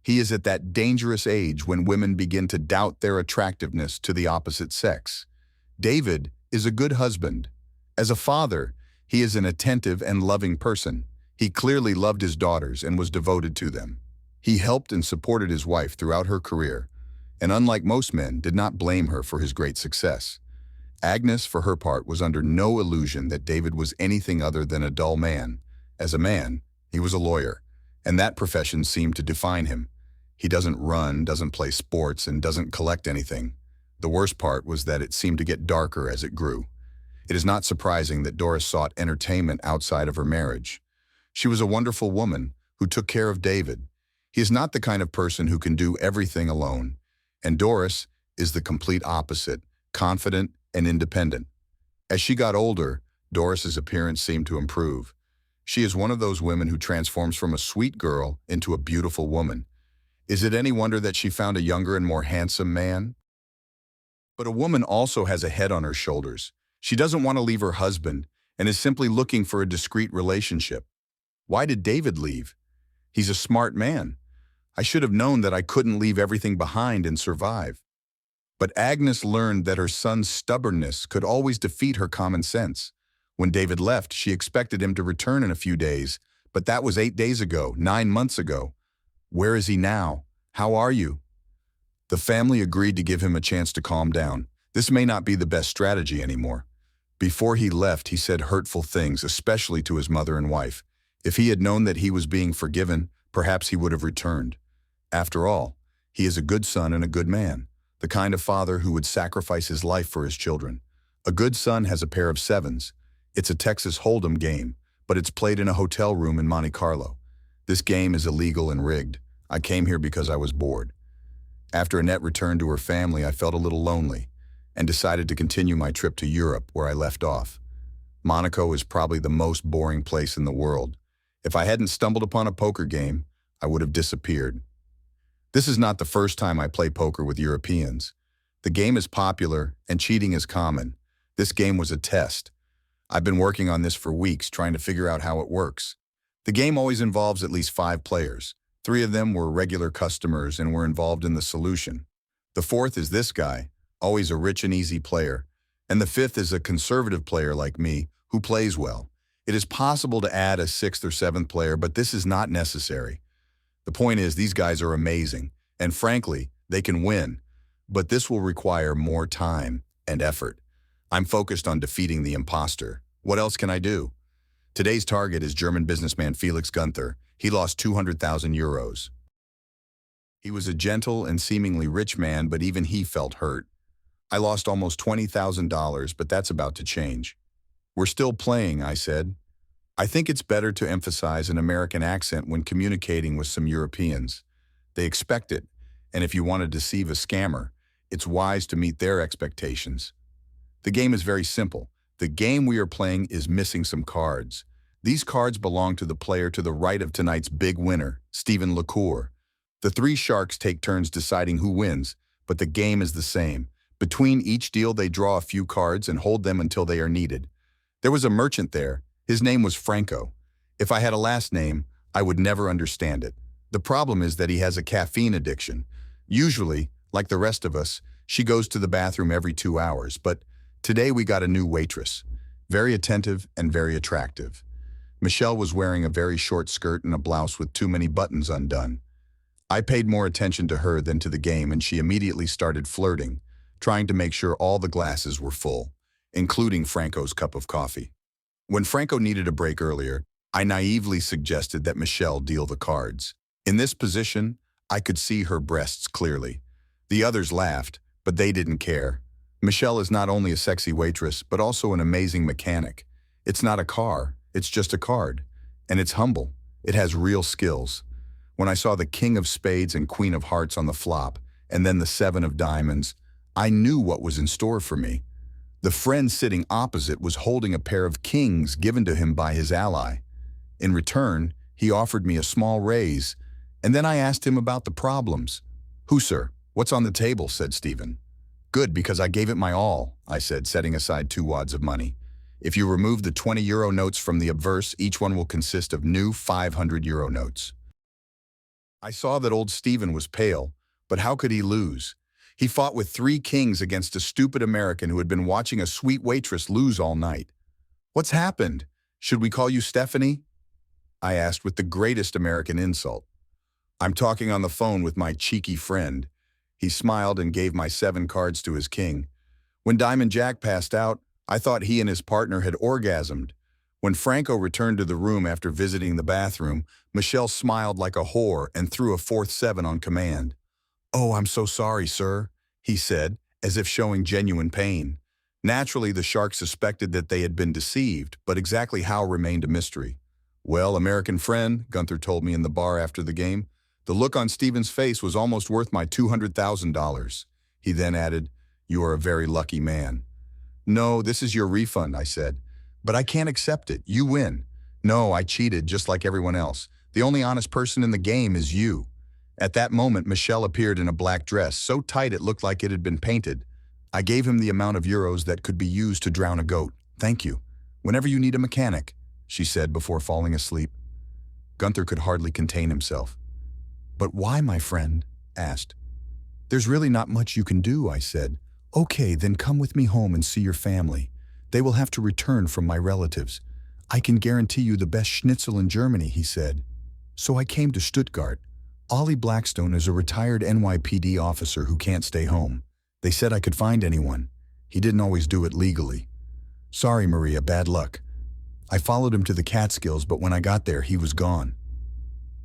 He is at that dangerous age when women begin to doubt their attractiveness to the opposite sex. David is a good husband. As a father, he is an attentive and loving person. He clearly loved his daughters and was devoted to them. He helped and supported his wife throughout her career, and unlike most men, did not blame her for his great success. Agnes, for her part, was under no illusion that David was anything other than a dull man. As a man, he was a lawyer, and that profession seemed to define him. He doesn't run, doesn't play sports, and doesn't collect anything. The worst part was that it seemed to get darker as it grew. It is not surprising that Doris sought entertainment outside of her marriage. She was a wonderful woman who took care of David. He is not the kind of person who can do everything alone, and Doris is the complete opposite, confident and independent. As she got older, Doris's appearance seemed to improve. She is one of those women who transforms from a sweet girl into a beautiful woman. Is it any wonder that she found a younger and more handsome man? But a woman also has a head on her shoulders. She doesn't want to leave her husband and is simply looking for a discreet relationship. Why did David leave? He's a smart man. I should have known that I couldn't leave everything behind and survive. But Agnes learned that her son's stubbornness could always defeat her common sense. When David left, she expected him to return in a few days, but that was 8 days ago, 9 months ago. Where is he now? How are you? The family agreed to give him a chance to calm down. This may not be the best strategy anymore. Before he left, he said hurtful things, especially to his mother and wife. If he had known that he was being forgiven, perhaps he would have returned. After all, he is a good son and a good man, the kind of father who would sacrifice his life for his children. A good son has a pair of sevens. It's a Texas Hold'em game, but it's played in a hotel room in Monte Carlo. This game is illegal and rigged. I came here because I was bored. After Annette returned to her family, I felt a little lonely and decided to continue my trip to Europe where I left off. Monaco is probably the most boring place in the world. If I hadn't stumbled upon a poker game, I would have disappeared. This is not the first time I play poker with Europeans. The game is popular and cheating is common. This game was a test. I've been working on this for weeks trying to figure out how it works. The game always involves at least 5 players. 3 of them were regular customers and were involved in the solution. The 4th is this guy, always a rich and easy player. And the 5th is a conservative player like me who plays well. It is possible to add a 6th or 7th player, but this is not necessary. The point is, these guys are amazing, and frankly, they can win. But this will require more time and effort. I'm focused on defeating the imposter. What else can I do? Today's target is German businessman Felix Gunther. He lost 200,000 euros. He was a gentle and seemingly rich man, but even he felt hurt. I lost almost $20,000, but that's about to change. We're still playing, I said. I think it's better to emphasize an American accent when communicating with some Europeans. They expect it, and if you want to deceive a scammer, it's wise to meet their expectations. The game is very simple. The game we are playing is missing some cards. These cards belong to the player to the right of tonight's big winner, Stephen LaCour. The 3 sharks take turns deciding who wins, but the game is the same. Between each deal, they draw a few cards and hold them until they are needed. There was a merchant there. His name was Franco. If I had a last name, I would never understand it. The problem is that he has a caffeine addiction. Usually, like the rest of us, she goes to the bathroom every 2 hours, but today we got a new waitress. Very attentive and very attractive. Michelle was wearing a very short skirt and a blouse with too many buttons undone. I paid more attention to her than to the game, and she immediately started flirting, trying to make sure all the glasses were full, including Franco's cup of coffee. When Franco needed a break earlier, I naively suggested that Michelle deal the cards. In this position, I could see her breasts clearly. The others laughed, but they didn't care. Michelle is not only a sexy waitress, but also an amazing mechanic. It's not a car, it's just a card. And it's humble. It has real skills. When I saw the King of Spades and Queen of Hearts on the flop, and then the 7 of Diamonds, I knew what was in store for me. The friend sitting opposite was holding a pair of kings given to him by his ally. In return, he offered me a small raise, and then I asked him about the problems. Who, sir? "What's on the table?" said Stephen. "Good, because I gave it my all," I said, setting aside 2 wads of money. "If you remove the 20 euro notes from the obverse, each one will consist of new 500 euro notes." I saw that old Stephen was pale, but how could he lose? He fought with 3 kings against a stupid American who had been watching a sweet waitress lose all night. "What's happened? Should we call you Stephanie?" I asked with the greatest American insult. "I'm talking on the phone with my cheeky friend." He smiled and gave my 7 cards to his king. When Diamond Jack passed out, I thought he and his partner had orgasmed. When Franco returned to the room after visiting the bathroom, Michelle smiled like a whore and threw a 4th 7 on command. "Oh, I'm so sorry, sir," he said, as if showing genuine pain. Naturally, the shark suspected that they had been deceived, but exactly how remained a mystery. "Well, American friend," Gunther told me in the bar after the game, "the look on Stephen's face was almost worth my $200,000. He then added, "You are a very lucky man." "No, this is your refund," I said. "But I can't accept it. You win." "No, I cheated just like everyone else. The only honest person in the game is you." At that moment, Michelle appeared in a black dress, so tight it looked like it had been painted. I gave him the amount of euros that could be used to drown a goat. "Thank you. Whenever you need a mechanic," she said before falling asleep. Gunther could hardly contain himself. "But why, my friend?" asked. "There's really not much you can do," I said. "Okay, then come with me home and see your family. They will have to return from my relatives. I can guarantee you the best schnitzel in Germany," he said. So I came to Stuttgart. Ollie Blackstone is a retired NYPD officer who can't stay home. They said I could find anyone. He didn't always do it legally. "Sorry, Maria, bad luck." I followed him to the Catskills, but when I got there, he was gone.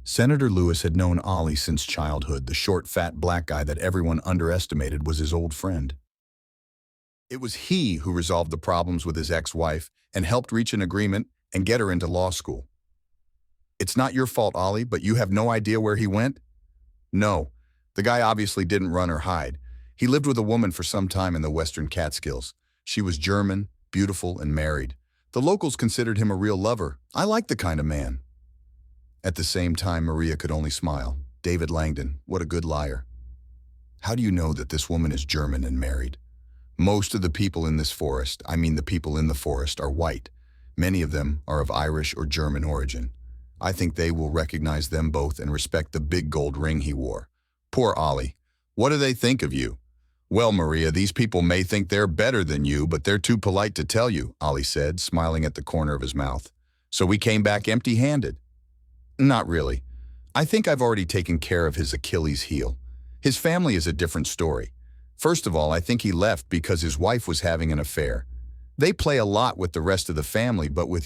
Senator Lewis had known Ollie since childhood. The short, fat black guy that everyone underestimated was his old friend. It was he who resolved the problems with his ex-wife and helped reach an agreement and get her into law school. "It's not your fault, Ollie, but you have no idea where he went?" "No. The guy obviously didn't run or hide. He lived with a woman for some time in the Western Catskills. She was German, beautiful, and married. The locals considered him a real lover. I like the kind of man." At the same time, Maria could only smile. David Langdon, what a good liar. "How do you know that this woman is German and married?" "Most of the people in this forest, I mean the people in the forest, are white. Many of them are of Irish or German origin. I think they will recognize them both and respect the big gold ring he wore." "Poor Ollie. What do they think of you?" "Well, Maria, these people may think they're better than you, but they're too polite to tell you," Ollie said, smiling at the corner of his mouth. "So we came back empty-handed." "Not really. I think I've already taken care of his Achilles heel. His family is a different story. First of all, I think he left because his wife was having an affair. They play a lot with the rest of the family, but with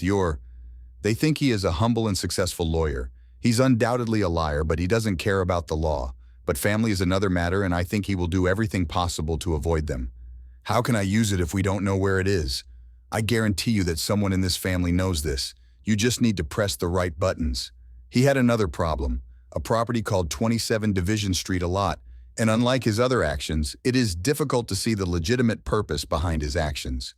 they think he is a humble and successful lawyer. He's undoubtedly a liar, but he doesn't care about the law. But family is another matter, and I think he will do everything possible to avoid them." "How can I use it if we don't know where it is?" "I guarantee you that someone in this family knows this. You just need to press the right buttons." He had another problem, a property called 27 Division Street a lot, and unlike his other actions, it is difficult to see the legitimate purpose behind his actions.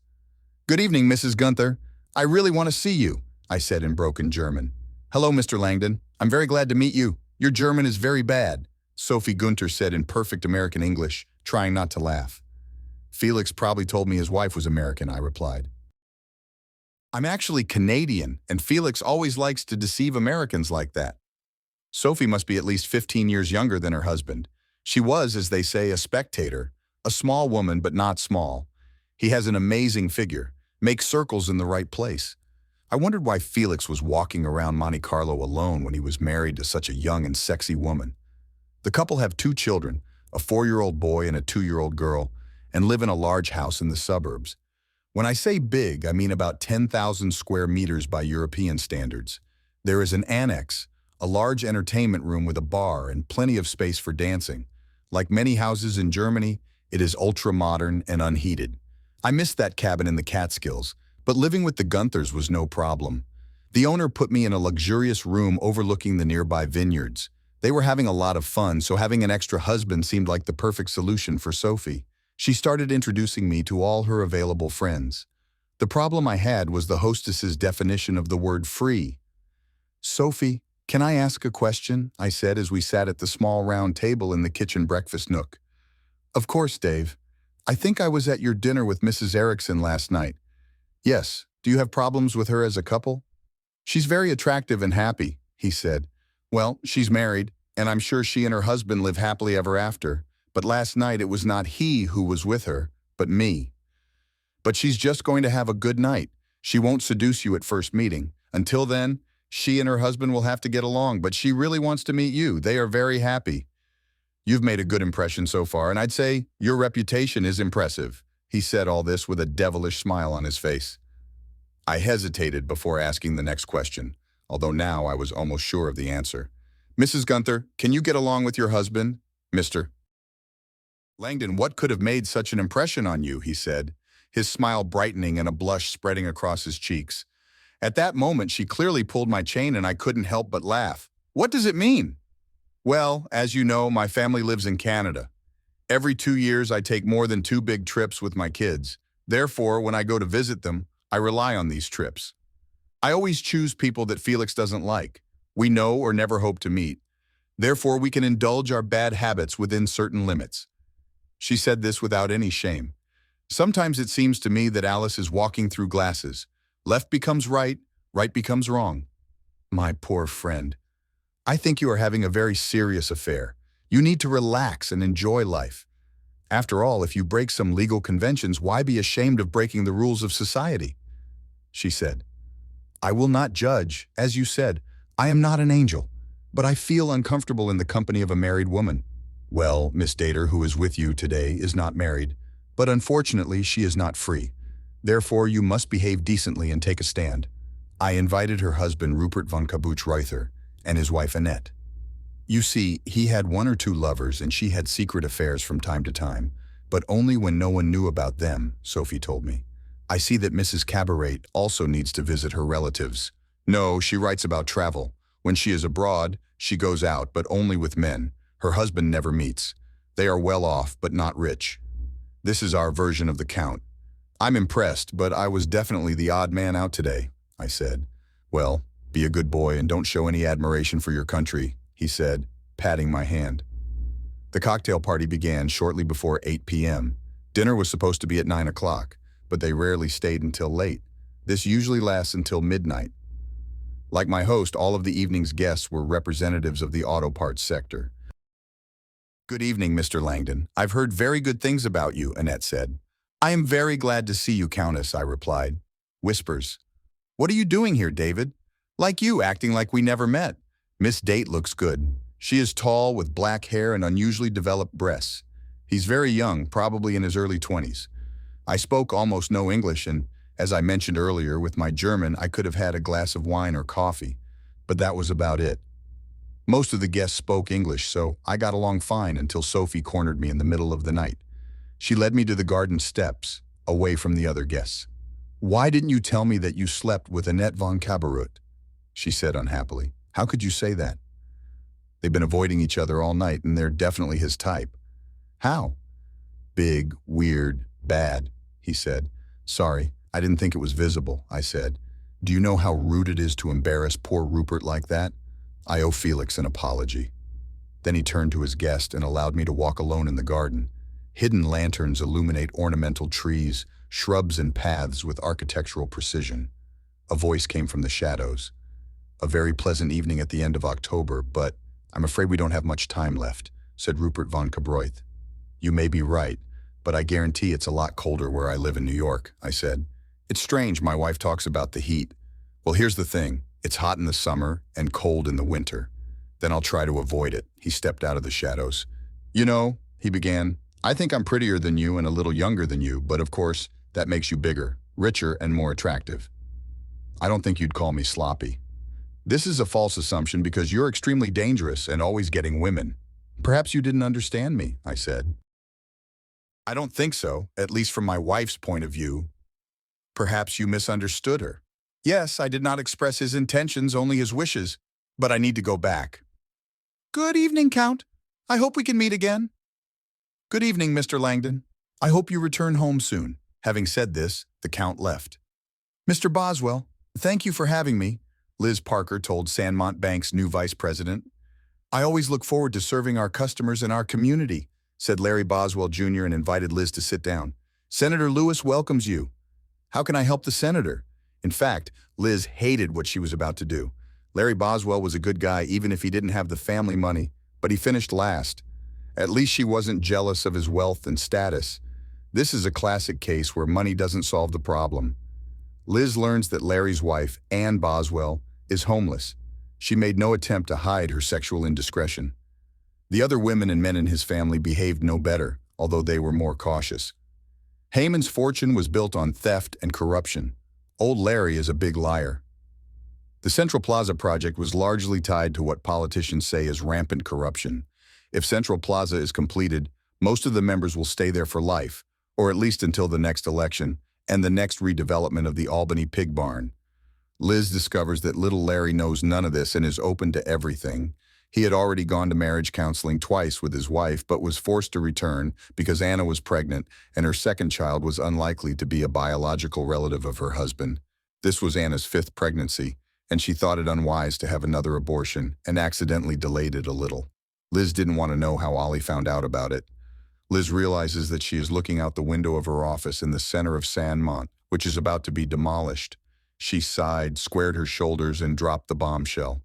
"Good evening, Mrs. Gunther. I really want to see you," I said in broken German. "Hello, Mr. Langdon. I'm very glad to meet you. Your German is very bad," Sophie Gunther said in perfect American English, trying not to laugh. "Felix probably told me his wife was American," I replied. "I'm actually Canadian, and Felix always likes to deceive Americans like that." Sophie must be at least 15 years younger than her husband. She was, as they say, a spectator, a small woman but not small. He has an amazing figure, makes circles in the right place. I wondered why Felix was walking around Monte Carlo alone when he was married to such a young and sexy woman. The couple have 2 children, a 4-year-old boy and a 2-year-old girl, and live in a large house in the suburbs. When I say big, I mean about 10,000 square meters by European standards. There is an annex, a large entertainment room with a bar and plenty of space for dancing. Like many houses in Germany, it is ultra-modern and unheated. I missed that cabin in the Catskills, but living with the Gunthers was no problem. The owner put me in a luxurious room overlooking the nearby vineyards. They were having a lot of fun, so having an extra husband seemed like the perfect solution for Sophie. She started introducing me to all her available friends. The problem I had was the hostess's definition of the word free. "Sophie, can I ask a question?" I said as we sat at the small round table in the kitchen breakfast nook. Of course, Dave. I think I was at your dinner with Mrs. Erickson last night. Yes, do you have problems with her as a couple? She's very attractive and happy, he said. Well, she's married, and I'm sure she and her husband live happily ever after. But last night it was not he who was with her, but me. But she's just going to have a good night. She won't seduce you at first meeting. Until then, she and her husband will have to get along, but she really wants to meet you. They are very happy. You've made a good impression so far, and I'd say your reputation is impressive. He said all this with a devilish smile on his face. I hesitated before asking the next question, although now I was almost sure of the answer. Mrs. Gunther, can you get along with your husband, Mr. Langdon? What could have made such an impression on you, he said, his smile brightening and a blush spreading across his cheeks. At that moment, she clearly pulled my chain and I couldn't help but laugh. What does it mean? Well, as you know, my family lives in Canada. Every 2 years, I take more than 2 big trips with my kids. Therefore, when I go to visit them, I rely on these trips. I always choose people that Felix doesn't like. We know or never hope to meet. Therefore, we can indulge our bad habits within certain limits. She said this without any shame. Sometimes it seems to me that Alice is walking through glasses. Left becomes right, right becomes wrong. My poor friend, I think you are having a very serious affair. You need to relax and enjoy life. After all, if you break some legal conventions, why be ashamed of breaking the rules of society? She said, I will not judge. As you said, I am not an angel, but I feel uncomfortable in the company of a married woman. Well, Miss Dater, who is with you today, is not married, but unfortunately she is not free. Therefore, you must behave decently and take a stand. I invited her husband Rupert von Kabuch-Reuther and his wife Annette. You see, he had 1 or 2 lovers and she had secret affairs from time to time, but only when no one knew about them, Sophie told me. I see that Mrs. Cabaret also needs to visit her relatives. No, she writes about travel. When she is abroad, she goes out, but only with men. Her husband never meets. They are well off, but not rich. This is our version of the Count. I'm impressed, but I was definitely the odd man out today, I said. Well, be a good boy and don't show any admiration for your country, he said, patting my hand. The cocktail party began shortly before 8 p.m. Dinner was supposed to be at 9 o'clock, but they rarely stayed until late. This usually lasts until midnight. Like my host, all of the evening's guests were representatives of the auto parts sector. Good evening, Mr. Langdon. I've heard very good things about you, Annette said. I am very glad to see you, Countess, I replied. Whispers. What are you doing here, David? Like you, acting like we never met. Miss Date looks good. She is tall, with black hair and unusually developed breasts. He's very young, probably in his early 20s. I spoke almost no English, and, as I mentioned earlier, with my German, I could have had a glass of wine or coffee, but that was about it. Most of the guests spoke English, so I got along fine until Sophie cornered me in the middle of the night. She led me to the garden steps, away from the other guests. Why didn't you tell me that you slept with Annette von Kabarut? She said unhappily. How could you say that? They've been avoiding each other all night, and they're definitely his type. How? Big, weird, bad, he said. Sorry, I didn't think it was visible, I said. Do you know how rude it is to embarrass poor Rupert like that? I owe Felix an apology. Then he turned to his guest and allowed me to walk alone in the garden. Hidden lanterns illuminate ornamental trees, shrubs and paths with architectural precision. A voice came from the shadows. A very pleasant evening at the end of October, but I'm afraid we don't have much time left, said Rupert von Kabreuth. You may be right, but I guarantee it's a lot colder where I live in New York, I said. It's strange my wife talks about the heat. Well, here's the thing. It's hot in the summer and cold in the winter. Then I'll try to avoid it. He stepped out of the shadows. You know, he began, I think I'm prettier than you and a little younger than you, but of course, that makes you bigger, richer, and more attractive. I don't think you'd call me sloppy. This is a false assumption because you're extremely dangerous and always getting women. Perhaps you didn't understand me, I said. I don't think so, at least from my wife's point of view. Perhaps you misunderstood her. Yes, I did not express his intentions, only his wishes, but I need to go back. Good evening, Count. I hope we can meet again. Good evening, Mr. Langdon. I hope you return home soon. Having said this, the Count left. Mr. Boswell, thank you for having me, Liz Parker told Sandmont Bank's new vice president. I always look forward to serving our customers and our community. said Larry Boswell Jr. and invited Liz to sit down. "Senator Lewis welcomes you." "How can I help the senator?" In fact, Liz hated what she was about to do. Larry Boswell was a good guy even if he didn't have the family money, but he finished last. At least she wasn't jealous of his wealth and status. This is a classic case where money doesn't solve the problem. Liz learns that Larry's wife, Ann Boswell, is homeless. She made no attempt to hide her sexual indiscretion. The other women and men in his family behaved no better, although they were more cautious. Heyman's fortune was built on theft and corruption. Old Larry is a big liar. The Central Plaza project was largely tied to what politicians say is rampant corruption. If Central Plaza is completed, most of the members will stay there for life, or at least until the next election and the next redevelopment of the Albany Pig Barn. Liz discovers that little Larry knows none of this and is open to everything. He had already gone to marriage counseling twice with his wife, but was forced to return because Anna was pregnant and her second child was unlikely to be a biological relative of her husband. This was Anna's fifth pregnancy, and she thought it unwise to have another abortion and accidentally delayed it a little. Liz didn't want to know how Ollie found out about it. Liz realizes that she is looking out the window of her office in the center of Sandmont, which is about to be demolished. She sighed, squared her shoulders, and dropped the bombshell.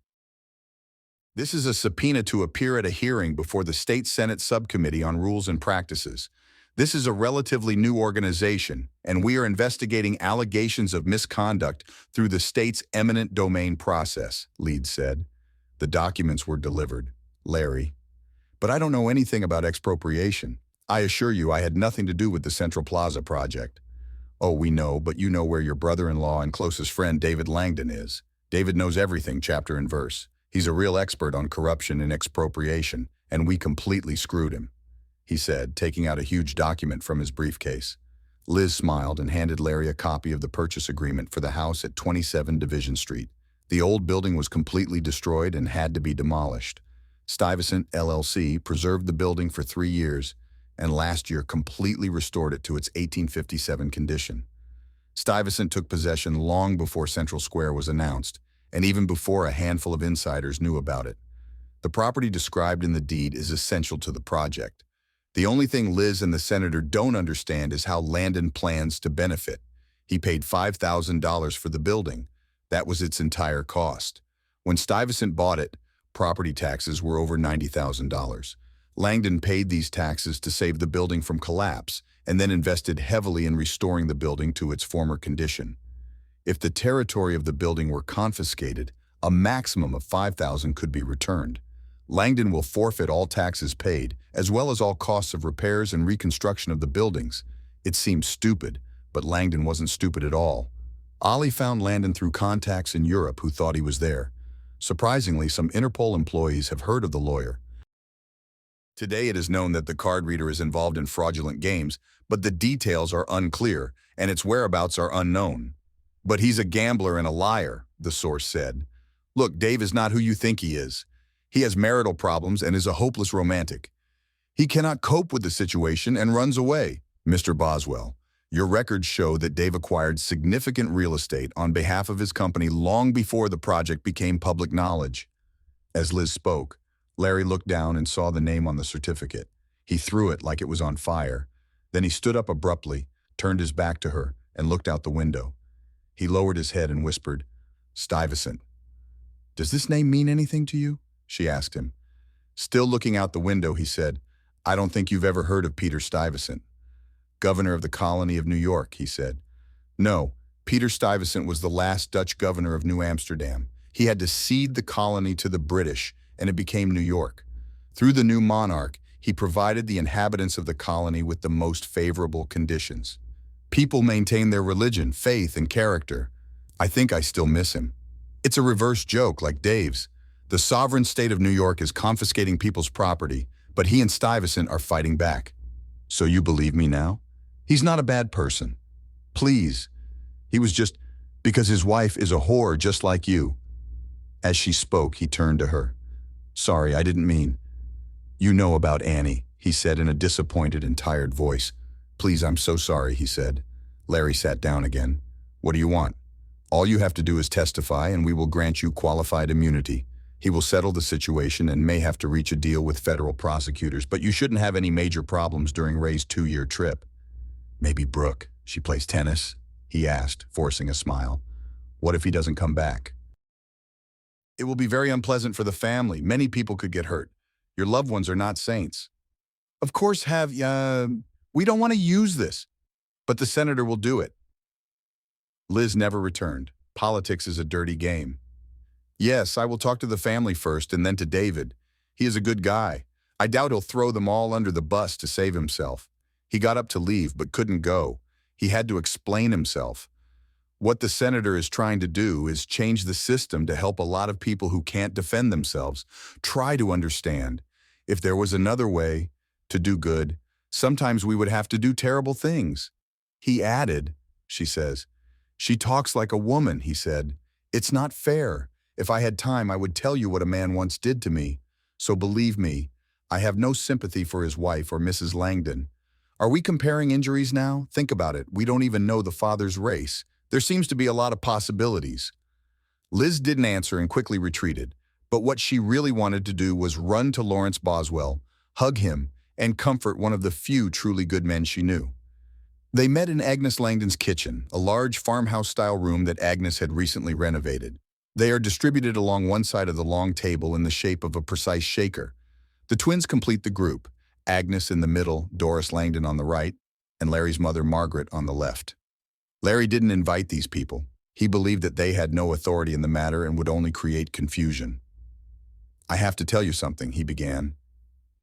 This is a subpoena to appear at a hearing before the State Senate Subcommittee on Rules and Practices. This is a relatively new organization, and we are investigating allegations of misconduct through the state's eminent domain process, Leeds said. The documents were delivered. Larry. But I don't know anything about expropriation. I assure you I had nothing to do with the Central Plaza project. Oh, we know, but you know where your brother-in-law and closest friend David Langdon is. David knows everything, chapter and verse. He's a real expert on corruption and expropriation, and we completely screwed him, he said, taking out a huge document from his briefcase. Liz smiled and handed Larry a copy of the purchase agreement for the house at 27 Division Street. The old building was completely destroyed and had to be demolished. Stuyvesant, LLC, preserved the building for 3 years, and last year completely restored it to its 1857 condition. Stuyvesant took possession long before Central Square was announced, and even before a handful of insiders knew about it. The property described in the deed is essential to the project. The only thing Liz and the senator don't understand is how Langdon plans to benefit. He paid $5,000 for the building. That was its entire cost. When Stuyvesant bought it, property taxes were over $90,000. Langdon paid these taxes to save the building from collapse and then invested heavily in restoring the building to its former condition. If the territory of the building were confiscated, a maximum of $5,000 could be returned. Langdon will forfeit all taxes paid, as well as all costs of repairs and reconstruction of the buildings. It seems stupid, but Langdon wasn't stupid at all. Ollie found Langdon through contacts in Europe who thought he was there. Surprisingly, some Interpol employees have heard of the lawyer. Today it is known that the card reader is involved in fraudulent games, but the details are unclear, and its whereabouts are unknown. "But he's a gambler and a liar," the source said. "Look, Dave is not who you think he is. He has marital problems and is a hopeless romantic. He cannot cope with the situation and runs away." "Mr. Boswell, your records show that Dave acquired significant real estate on behalf of his company long before the project became public knowledge." As Liz spoke, Larry looked down and saw the name on the certificate. He threw it like it was on fire. Then he stood up abruptly, turned his back to her, and looked out the window. He lowered his head and whispered, "Stuyvesant." "Does this name mean anything to you?" she asked him. Still looking out the window, he said, "I don't think you've ever heard of Peter Stuyvesant." "Governor of the colony of New York," he said. "No, Peter Stuyvesant was the last Dutch governor of New Amsterdam. He had to cede the colony to the British, and it became New York. Through the new monarch, he provided the inhabitants of the colony with the most favorable conditions. People maintained their religion, faith, and character. I think I still miss him. It's a reverse joke like Dave's. The sovereign state of New York is confiscating people's property, but he and Stuyvesant are fighting back. So you believe me now? He's not a bad person. Please. He was just because his wife is a whore just like you." As she spoke, he turned to her. "Sorry, I didn't mean." "You know about Annie," he said in a disappointed and tired voice. "Please, I'm so sorry," he said. Larry sat down again. "What do you want?" "All you have to do is testify and we will grant you qualified immunity. He will settle the situation and may have to reach a deal with federal prosecutors, but you shouldn't have any major problems during Ray's 2-year trip. Maybe Brooke. She plays tennis? He asked, forcing a smile. What if he doesn't come back? It will be very unpleasant for the family. Many people could get hurt. Your loved ones are not saints. Of course, we don't want to use this, but the senator will do it. Liz never returned. Politics is a dirty game. Yes, I will talk to the family first and then to David. He is a good guy. I doubt he'll throw them all under the bus to save himself. He got up to leave but couldn't go. He had to explain himself. What the senator is trying to do is change the system to help a lot of people who can't defend themselves try to understand. If there was another way to do good, sometimes we would have to do terrible things. He added, she says. She talks like a woman, he said. It's not fair. If I had time, I would tell you what a man once did to me. So believe me, I have no sympathy for his wife or Mrs. Langdon. Are we comparing injuries now? Think about it. We don't even know the father's race. There seems to be a lot of possibilities. Liz didn't answer and quickly retreated, but what she really wanted to do was run to Lawrence Boswell, hug him, and comfort one of the few truly good men she knew. They met in Agnes Langdon's kitchen, a large farmhouse-style room that Agnes had recently renovated. They are distributed along one side of the long table in the shape of a precise shaker. The twins complete the group, Agnes in the middle, Doris Langdon on the right, and Larry's mother, Margaret, on the left. Larry didn't invite these people. He believed that they had no authority in the matter and would only create confusion. I have to tell you something, he began.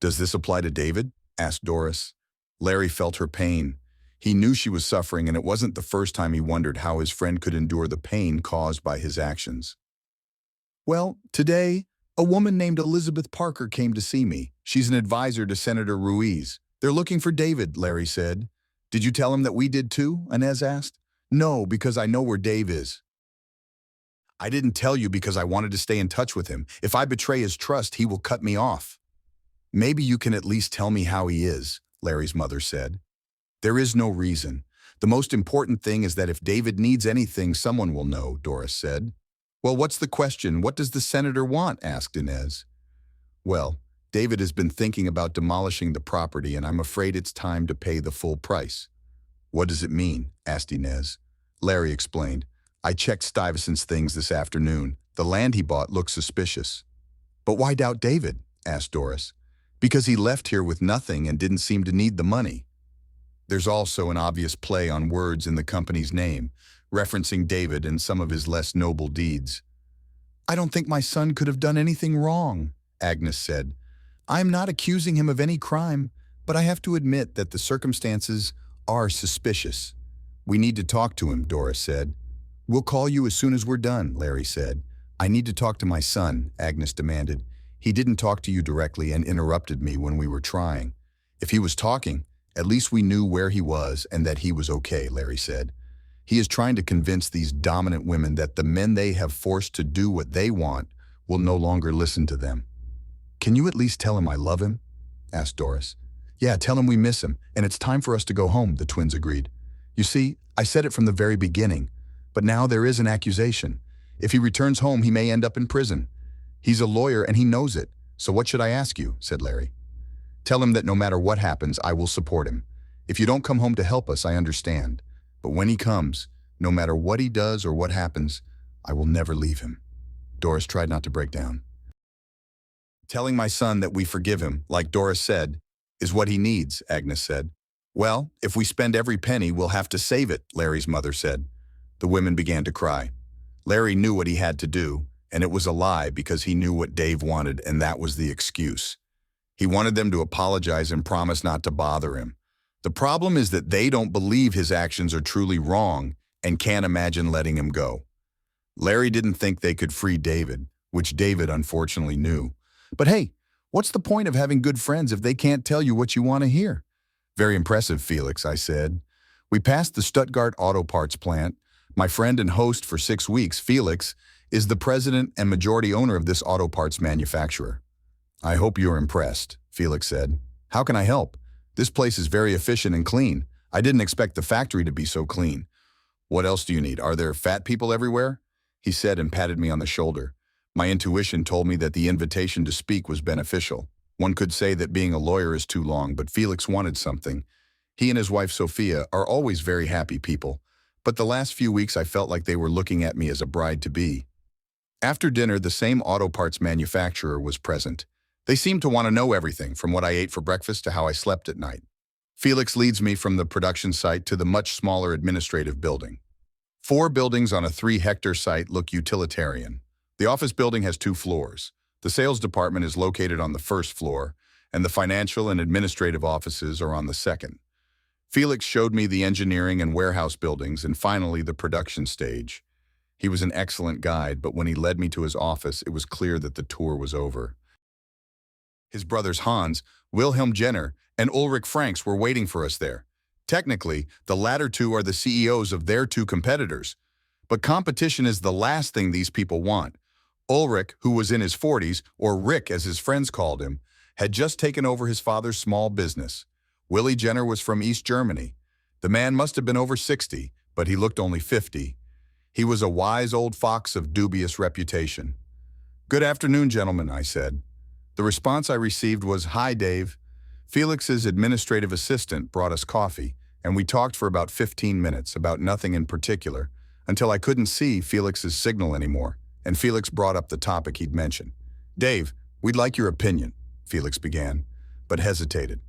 Does this apply to David? Asked Doris. Larry felt her pain. He knew she was suffering, and it wasn't the first time he wondered how his friend could endure the pain caused by his actions. Well, today, a woman named Elizabeth Parker came to see me. She's an advisor to Senator Ruiz. They're looking for David, Larry said. Did you tell him that we did too? Inez asked. No, because I know where Dave is. I didn't tell you because I wanted to stay in touch with him. If I betray his trust, he will cut me off. Maybe you can at least tell me how he is, Larry's mother said. There is no reason. The most important thing is that if David needs anything, someone will know, Doris said. Well, what's the question? What does the senator want? Asked Inez. Well, David has been thinking about demolishing the property, and I'm afraid it's time to pay the full price. What does it mean? Asked Inez. Larry explained. I checked Stuyvesant's things this afternoon. The land he bought looks suspicious. But why doubt David? Asked Doris. Because he left here with nothing and didn't seem to need the money. There's also an obvious play on words in the company's name, referencing David and some of his less noble deeds. I don't think my son could have done anything wrong, Agnes said. I'm not accusing him of any crime, but I have to admit that the circumstances are suspicious. We need to talk to him, Doris said. We'll call you as soon as we're done, Larry said. I need to talk to my son, Agnes demanded. He didn't talk to you directly and interrupted me when we were trying. If he was talking, at least we knew where he was and that he was okay, Larry said. He is trying to convince these dominant women that the men they have forced to do what they want will no longer listen to them. Can you at least tell him I love him? Asked Doris. Yeah, tell him we miss him, and it's time for us to go home, the twins agreed. You see, I said it from the very beginning, but now there is an accusation. If he returns home, he may end up in prison. He's a lawyer and he knows it, so what should I ask you? Said Larry. Tell him that no matter what happens, I will support him. If you don't come home to help us, I understand. But when he comes, no matter what he does or what happens, I will never leave him. Doris tried not to break down. Telling my son that we forgive him, like Doris said, is what he needs, Agnes said. Well, if we spend every penny, we'll have to save it, Larry's mother said. The women began to cry. Larry knew what he had to do, and it was a lie because he knew what Dave wanted, and that was the excuse. He wanted them to apologize and promise not to bother him. The problem is that they don't believe his actions are truly wrong and can't imagine letting him go. Larry didn't think they could free David, which David unfortunately knew. But hey, what's the point of having good friends if they can't tell you what you want to hear? Very impressive, Felix, I said. We passed the Stuttgart auto parts plant. My friend and host for 6 weeks, Felix, is the president and majority owner of this auto parts manufacturer. I hope you're impressed, Felix said. How can I help? This place is very efficient and clean. I didn't expect the factory to be so clean. What else do you need? Are there fat people everywhere? He said and patted me on the shoulder. My intuition told me that the invitation to speak was beneficial. One could say that being a lawyer is too long, but Felix wanted something. He and his wife Sophia are always very happy people, but the last few weeks I felt like they were looking at me as a bride-to-be. After dinner, the same auto parts manufacturer was present. They seemed to want to know everything, from what I ate for breakfast to how I slept at night. Felix leads me from the production site to the much smaller administrative building. 4 buildings on a 3-hectare site look utilitarian. The office building has 2 floors. The sales department is located on the first floor, and the financial and administrative offices are on the second. Felix showed me the engineering and warehouse buildings and finally the production stage. He was an excellent guide, but when he led me to his office, it was clear that the tour was over. His brothers Hans, Wilhelm Jenner, and Ulrich Franks were waiting for us there. Technically, the latter 2 are the CEOs of their 2 competitors. But competition is the last thing these people want. Ulrich, who was in his 40s, or Rick as his friends called him, had just taken over his father's small business. Willie Jenner was from East Germany. The man must have been over 60, but he looked only 50. He was a wise old fox of dubious reputation. "Good afternoon, gentlemen," I said. The response I received was, "Hi, Dave." Felix's administrative assistant brought us coffee, and we talked for about 15 minutes about nothing in particular, until I couldn't see Felix's signal anymore, and Felix brought up the topic he'd mentioned. "Dave, we'd like your opinion," Felix began, but hesitated.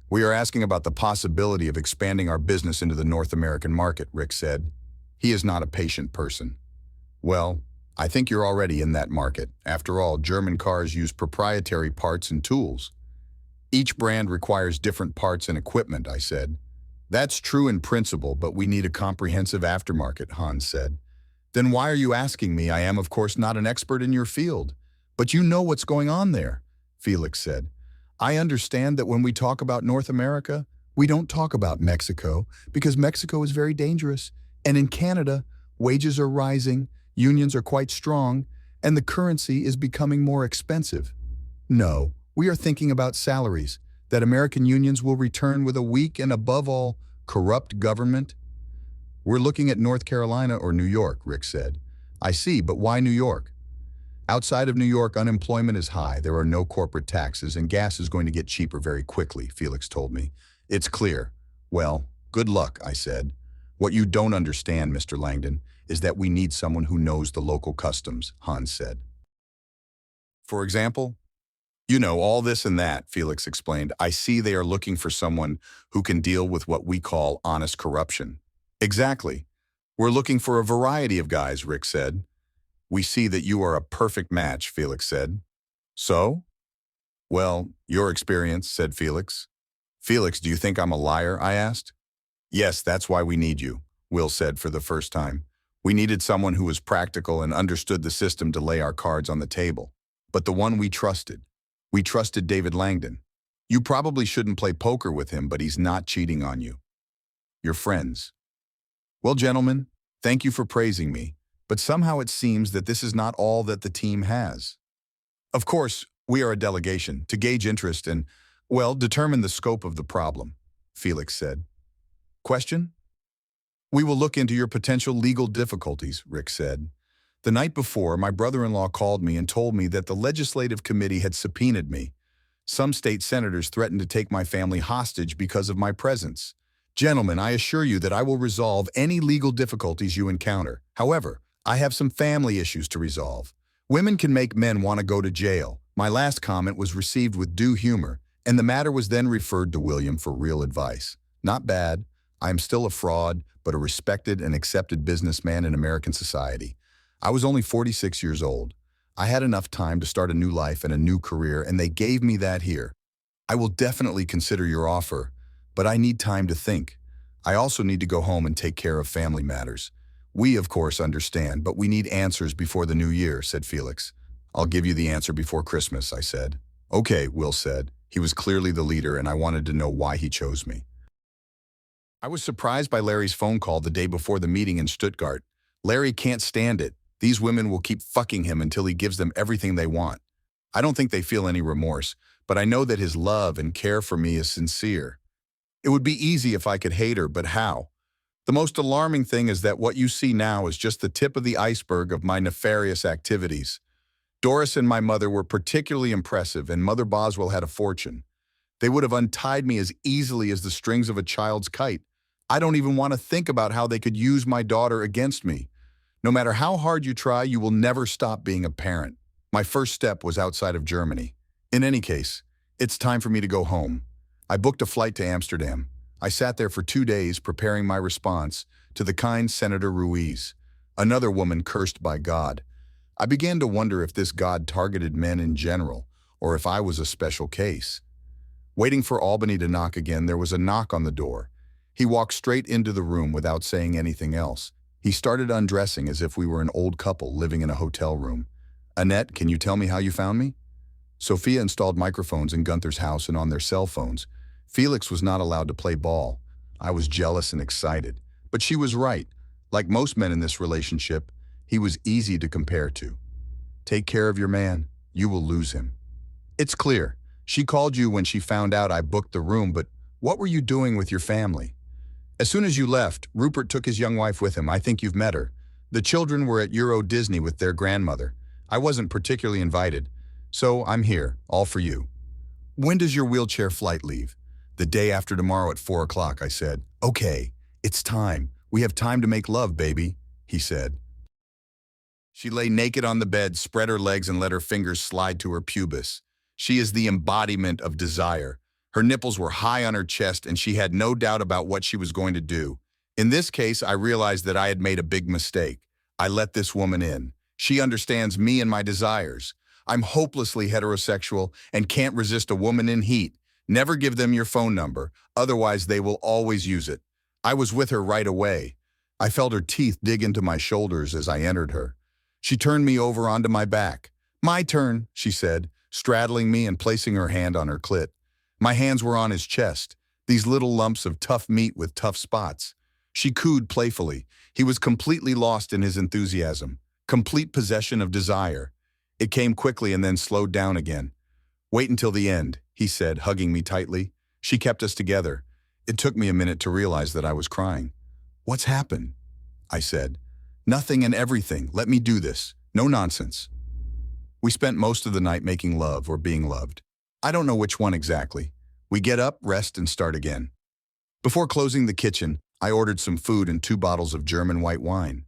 "We are asking about the possibility of expanding our business into the North American market," Rick said. He is not a patient person. "Well, I think you're already in that market. After all, German cars use proprietary parts and tools. Each brand requires different parts and equipment," I said. "That's true in principle, but we need a comprehensive aftermarket," Hans said. "Then why are you asking me? I am, of course, not an expert in your field. But you know what's going on there," Felix said. "I understand that when we talk about North America, we don't talk about Mexico, because Mexico is very dangerous. And in Canada, wages are rising, unions are quite strong, and the currency is becoming more expensive. No, we are thinking about salaries, that American unions will return with a weak and, above all, corrupt government." "We're looking at North Carolina or New York," Rick said. "I see, but why New York?" "Outside of New York, unemployment is high, there are no corporate taxes, and gas is going to get cheaper very quickly," Felix told me. "It's clear." "Well, good luck," I said. "What you don't understand, Mr. Langdon, is that we need someone who knows the local customs," Hans said. "For example?" "You know, all this and that," Felix explained. "I see they are looking for someone who can deal with what we call honest corruption." "Exactly. We're looking for a variety of guys," Rick said. "We see that you are a perfect match," Felix said. "So?" "Well, your experience," said Felix. "Felix, do you think I'm a liar?" I asked. "Yes, that's why we need you," Will said for the first time. "We needed someone who was practical and understood the system to lay our cards on the table. But the one we trusted. We trusted David Langdon. You probably shouldn't play poker with him, but he's not cheating on you. You're friends." "Well, gentlemen, thank you for praising me, but somehow it seems that this is not all that the team has. Of course, we are a delegation to gauge interest and, well, determine the scope of the problem," Felix said. "Question?" "We will look into your potential legal difficulties," Rick said. "The night before, my brother-in-law called me and told me that the legislative committee had subpoenaed me. Some state senators threatened to take my family hostage because of my presence. Gentlemen, I assure you that I will resolve any legal difficulties you encounter. However, I have some family issues to resolve. Women can make men want to go to jail." My last comment was received with due humor, and the matter was then referred to William for real advice. "Not bad. I am still a fraud, but a respected and accepted businessman in American society. I was only 46 years old. I had enough time to start a new life and a new career, and they gave me that here. I will definitely consider your offer, but I need time to think. I also need to go home and take care of family matters." "We, of course, understand, but we need answers before the new year," said Felix. "I'll give you the answer before Christmas," I said. "Okay," Will said. He was clearly the leader, and I wanted to know why he chose me. I was surprised by Larry's phone call the day before the meeting in Stuttgart. Larry can't stand it. These women will keep fucking him until he gives them everything they want. I don't think they feel any remorse, but I know that his love and care for me is sincere. It would be easy if I could hate her, but how? The most alarming thing is that what you see now is just the tip of the iceberg of my nefarious activities. Doris and my mother were particularly impressive, and Mother Boswell had a fortune. They would have untied me as easily as the strings of a child's kite. I don't even want to think about how they could use my daughter against me. No matter how hard you try, you will never stop being a parent. My first step was outside of Germany. In any case, it's time for me to go home. I booked a flight to Amsterdam. I sat there for 2 days preparing my response to the kind Senator Ruiz, another woman cursed by God. I began to wonder if this God targeted men in general, or if I was a special case. Waiting for Albany to knock again, there was a knock on the door. He walked straight into the room without saying anything else. He started undressing as if we were an old couple living in a hotel room. "Annette, can you tell me how you found me?" Sophia installed microphones in Gunther's house and on their cell phones. Felix was not allowed to play ball. I was jealous and excited. But she was right. Like most men in this relationship, he was easy to compare to. Take care of your man. You will lose him. It's clear. She called you when she found out I booked the room, but what were you doing with your family? As soon as you left, Rupert took his young wife with him. I think you've met her. The children were at Euro Disney with their grandmother. I wasn't particularly invited, so I'm here, all for you. When does your wheelchair flight leave? The day after tomorrow at 4 o'clock, I said. Okay, it's time. We have time to make love, baby, he said. She lay naked on the bed, spread her legs, and let her fingers slide to her pubis. She is the embodiment of desire. Her nipples were high on her chest, and she had no doubt about what she was going to do. In this case, I realized that I had made a big mistake. I let this woman in. She understands me and my desires. I'm hopelessly heterosexual and can't resist a woman in heat. Never give them your phone number, otherwise they will always use it. I was with her right away. I felt her teeth dig into my shoulders as I entered her. She turned me over onto my back. "My turn," she said, straddling me and placing her hand on her clit. My hands were on his chest, these little lumps of tough meat with tough spots. She cooed playfully. He was completely lost in his enthusiasm, complete possession of desire. It came quickly and then slowed down again. "Wait until the end," he said, hugging me tightly. She kept us together. It took me a minute to realize that I was crying. "What's happened?" I said. "Nothing and everything. Let me do this. No nonsense." We spent most of the night making love or being loved. I don't know which one exactly. We get up, rest, and start again. Before closing the kitchen, I ordered some food and 2 bottles of German white wine.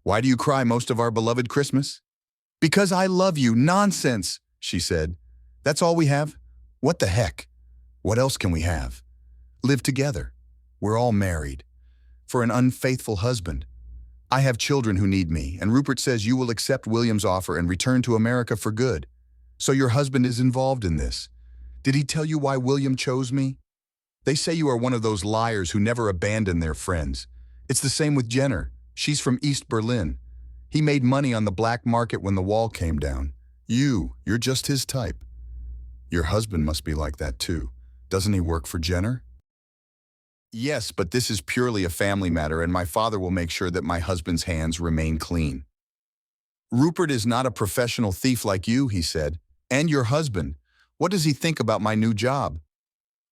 "Why do you cry most of our beloved Christmas?" "Because I love you." "Nonsense," she said. "That's all we have? What the heck? What else can we have? Live together. We're all married. For an unfaithful husband. I have children who need me, and Rupert says you will accept William's offer and return to America for good. So your husband is involved in this. Did he tell you why William chose me? They say you are one of those liars who never abandon their friends. It's the same with Jenner. She's from East Berlin. He made money on the black market when the wall came down. You're just his type. Your husband must be like that too. Doesn't he work for Jenner?" "Yes, but this is purely a family matter, and my father will make sure that my husband's hands remain clean." "Rupert is not a professional thief like you," he said. "And your husband. What does he think about my new job?"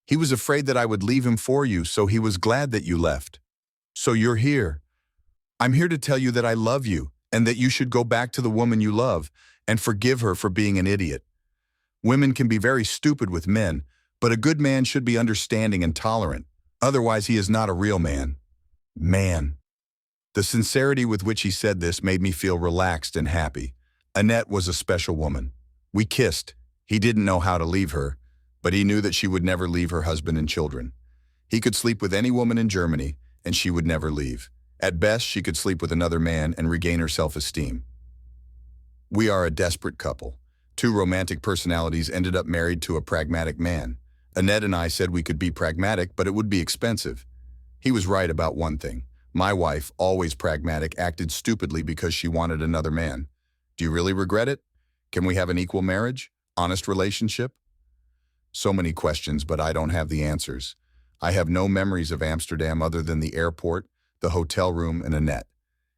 "He was afraid that I would leave him for you, so he was glad that you left." "So you're here." "I'm here to tell you that I love you, and that you should go back to the woman you love, and forgive her for being an idiot. Women can be very stupid with men, but a good man should be understanding and tolerant. Otherwise, he is not a real man." Man. The sincerity with which he said this made me feel relaxed and happy. Annette was a special woman. We kissed. He didn't know how to leave her, but he knew that she would never leave her husband and children. He could sleep with any woman in Germany, and she would never leave. At best, she could sleep with another man and regain her self-esteem. We are a desperate couple. 2 romantic personalities ended up married to a pragmatic man. Annette and I said we could be pragmatic, but it would be expensive. He was right about one thing. My wife, always pragmatic, acted stupidly because she wanted another man. Do you really regret it? Can we have an equal marriage? Honest relationship? So many questions, but I don't have the answers. I have no memories of Amsterdam other than the airport, the hotel room, and Annette.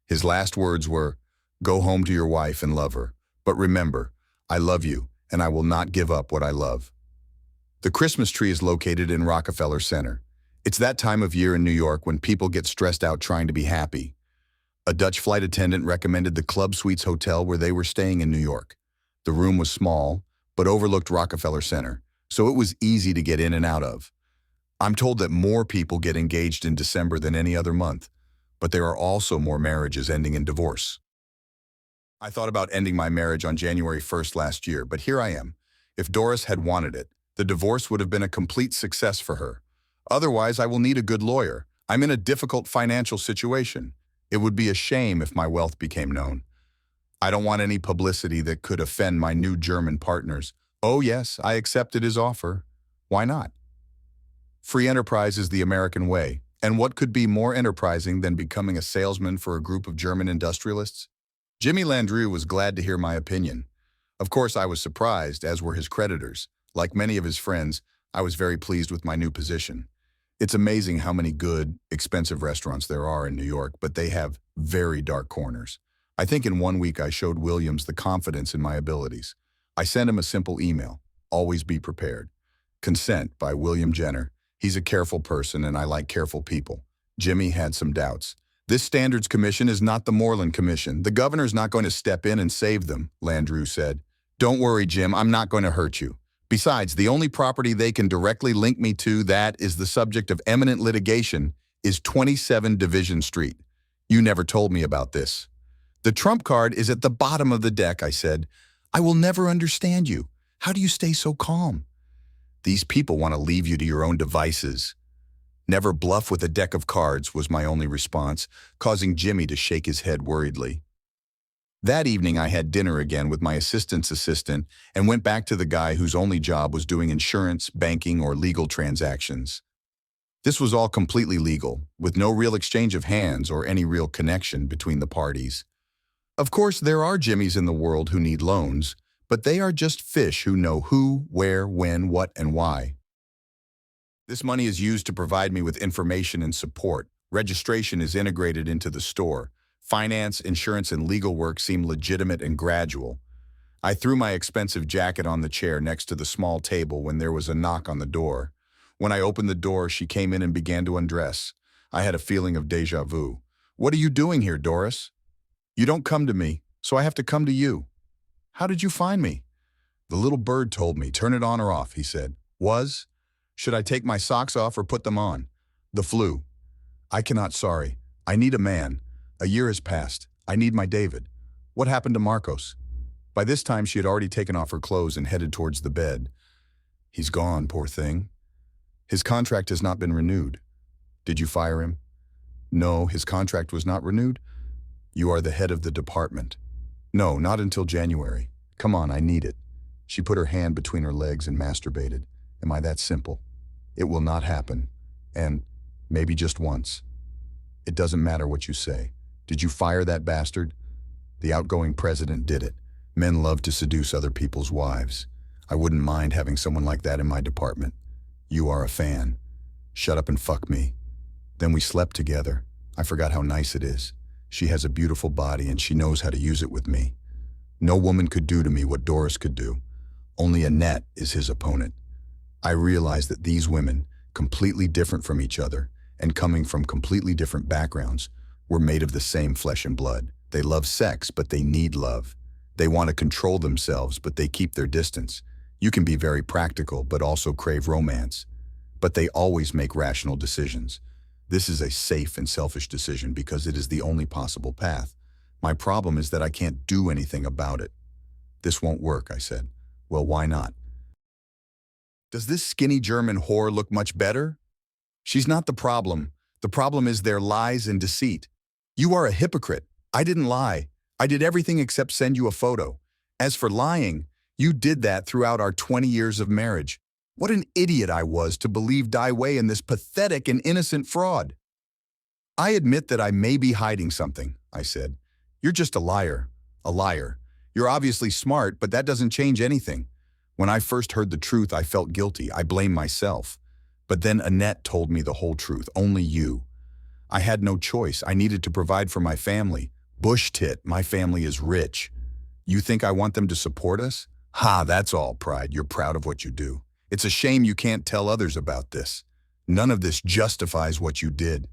His last words were, "Go home to your wife and love her. But remember, I love you, and I will not give up what I love." The Christmas tree is located in Rockefeller Center. It's that time of year in New York when people get stressed out trying to be happy. A Dutch flight attendant recommended the Club Suites Hotel where they were staying in New York. The room was small, but overlooked Rockefeller Center, so it was easy to get in and out of. I'm told that more people get engaged in December than any other month, but there are also more marriages ending in divorce. I thought about ending my marriage on January 1st last year, but here I am. If Doris had wanted it, the divorce would have been a complete success for her. Otherwise, I will need a good lawyer. I'm in a difficult financial situation. It would be a shame if my wealth became known. I don't want any publicity that could offend my new German partners. Oh yes, I accepted his offer. Why not? Free enterprise is the American way, and what could be more enterprising than becoming a salesman for a group of German industrialists? Jimmy Landrieu was glad to hear my opinion. Of course, I was surprised, as were his creditors. Like many of his friends, I was very pleased with my new position. It's amazing how many good, expensive restaurants there are in New York, but they have very dark corners. I think in 1 week I showed Williams the confidence in my abilities. I sent him a simple email, always be prepared. Consent by William Jenner. He's a careful person and I like careful people. Jimmy had some doubts. This Standards Commission is not the Moreland Commission. The governor's not going to step in and save them, Landrieu said. Don't worry, Jim, I'm not going to hurt you. Besides, the only property they can directly link me to that is the subject of eminent litigation is 27 Division Street. You never told me about this. The trump card is at the bottom of the deck, I said. I will never understand you. How do you stay so calm? These people want to leave you to your own devices. Never bluff with a deck of cards was my only response, causing Jimmy to shake his head worriedly. That evening I had dinner again with my assistant's assistant and went back to the guy whose only job was doing insurance, banking, or legal transactions. This was all completely legal, with no real exchange of hands or any real connection between the parties. Of course, there are Jimmys in the world who need loans, but they are just fish who know who, where, when, what, and why. This money is used to provide me with information and support. Registration is integrated into the store. Finance, insurance, and legal work seem legitimate and gradual. I threw my expensive jacket on the chair next to the small table when there was a knock on the door. When I opened the door, she came in and began to undress. I had a feeling of déjà vu. What are you doing here, Doris? You don't come to me, so I have to come to you. How did you find me? The little bird told me, turn it on or off, he said. Was? Should I take my socks off or put them on? The flu. I cannot, sorry. I need a man. A year has passed. I need my David. What happened to Marcos? By this time, she had already taken off her clothes and headed towards the bed. He's gone, poor thing. His contract has not been renewed. Did you fire him? No, his contract was not renewed. You are the head of the department. No, not until January. Come on, I need it. She put her hand between her legs and masturbated. Am I that simple? It will not happen. And maybe just once. It doesn't matter what you say. Did you fire that bastard? The outgoing president did it. Men love to seduce other people's wives. I wouldn't mind having someone like that in my department. You are a fan. Shut up and fuck me. Then we slept together. I forgot how nice it is. She has a beautiful body and she knows how to use it with me. No woman could do to me what Doris could do. Only Annette is his opponent. I realized that these women, completely different from each other and coming from completely different backgrounds, were made of the same flesh and blood. They love sex, but they need love. They want to control themselves, but they keep their distance. You can be very practical, but also crave romance. But they always make rational decisions. This is a safe and selfish decision because it is the only possible path. My problem is that I can't do anything about it. This won't work, I said. Well, why not? Does this skinny German whore look much better? She's not the problem. The problem is their lies and deceit. You are a hypocrite. I didn't lie. I did everything except send you a photo. As for lying, you did that throughout our 20 years of marriage. What an idiot I was to believe Dai Wei in this pathetic and innocent fraud. I admit that I may be hiding something, I said. You're just a liar. A liar. You're obviously smart, but that doesn't change anything. When I first heard the truth, I felt guilty. I blamed myself. But then Annette told me the whole truth, only you. I had no choice. I needed to provide for my family. Bush tit, my family is rich. You think I want them to support us? Ha, that's all, pride. You're proud of what you do. It's a shame you can't tell others about this. None of this justifies what you did.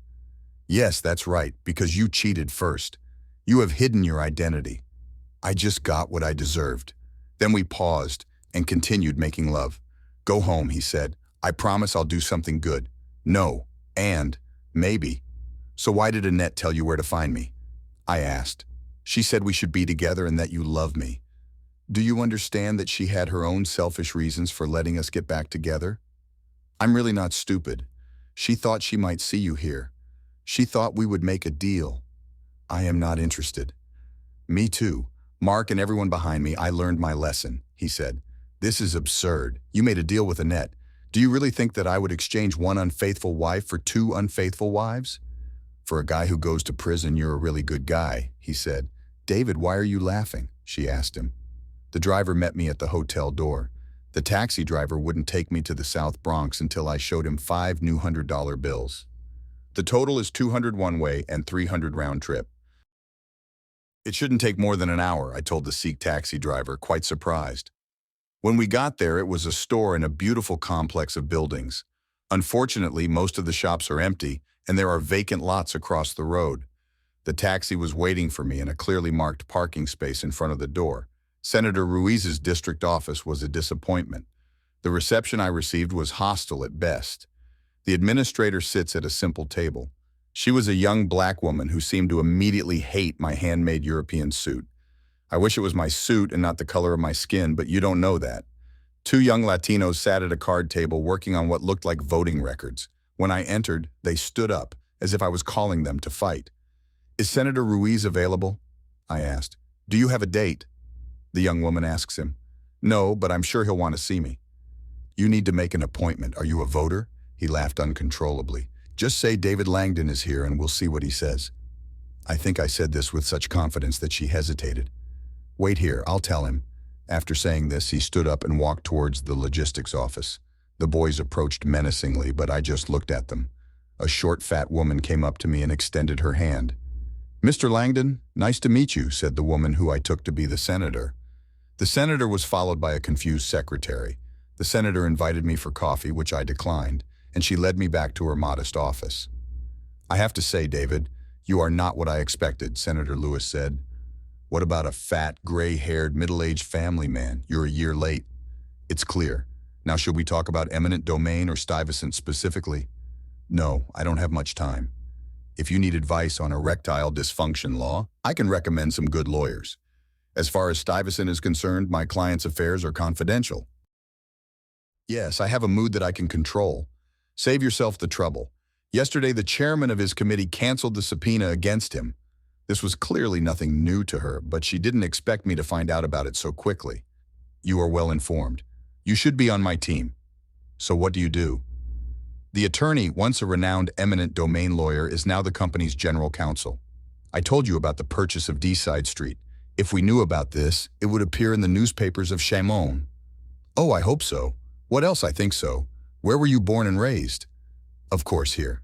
Yes, that's right, because you cheated first. You have hidden your identity. I just got what I deserved. Then we paused and continued making love. Go home, he said. I promise I'll do something good. No, and maybe. So why did Annette tell you where to find me? I asked. She said we should be together and that you love me. Do you understand that she had her own selfish reasons for letting us get back together? I'm really not stupid. She thought she might see you here. She thought we would make a deal. I am not interested. Me too. Mark and everyone behind me, I learned my lesson, he said. This is absurd. You made a deal with Annette. Do you really think that I would exchange one unfaithful wife for two unfaithful wives? For a guy who goes to prison, you're a really good guy, he said. David, why are you laughing? She asked him. The driver met me at the hotel door. The taxi driver wouldn't take me to the South Bronx until I showed him 5 new $100 bills. The total is $200 one-way and $300 round-trip. It shouldn't take more than an hour, I told the Sikh taxi driver, quite surprised. When we got there, it was a store in a beautiful complex of buildings. Unfortunately, most of the shops are empty, and there are vacant lots across the road. The taxi was waiting for me in a clearly marked parking space in front of the door. Senator Ruiz's district office was a disappointment. The reception I received was hostile at best. The administrator sits at a simple table. She was a young black woman who seemed to immediately hate my handmade European suit. I wish it was my suit and not the color of my skin, but you don't know that. 2 young Latinos sat at a card table working on what looked like voting records. When I entered, they stood up, as if I was calling them to fight. Is Senator Ruiz available? I asked. Do you have a date? The young woman asks him. No, but I'm sure he'll want to see me. You need to make an appointment. Are you a voter? He laughed uncontrollably. Just say David Langdon is here and we'll see what he says. I think I said this with such confidence that she hesitated. Wait here, I'll tell him. After saying this, he stood up and walked towards the logistics office. The boys approached menacingly, but I just looked at them. A short, fat woman came up to me and extended her hand. Mr. Langdon, nice to meet you, said the woman who I took to be the senator. The senator was followed by a confused secretary. The senator invited me for coffee, which I declined, and she led me back to her modest office. I have to say, David, you are not what I expected, Senator Lewis said. What about a fat, gray-haired, middle-aged family man? You're a year late. It's clear. Now should we talk about eminent domain or Stuyvesant specifically? No, I don't have much time. If you need advice on erectile dysfunction law, I can recommend some good lawyers. As far as Stuyvesant is concerned, my client's affairs are confidential. Yes, I have a mood that I can control. Save yourself the trouble. Yesterday, the chairman of his committee canceled the subpoena against him. This was clearly nothing new to her, but she didn't expect me to find out about it so quickly. You are well informed. You should be on my team. So what do you do? The attorney, once a renowned eminent domain lawyer, is now the company's general counsel. I told you about the purchase of D-Side Street. If we knew about this, it would appear in the newspapers of Chaumont. Oh, I hope so. What else? I think so. Where were you born and raised? Of course, here.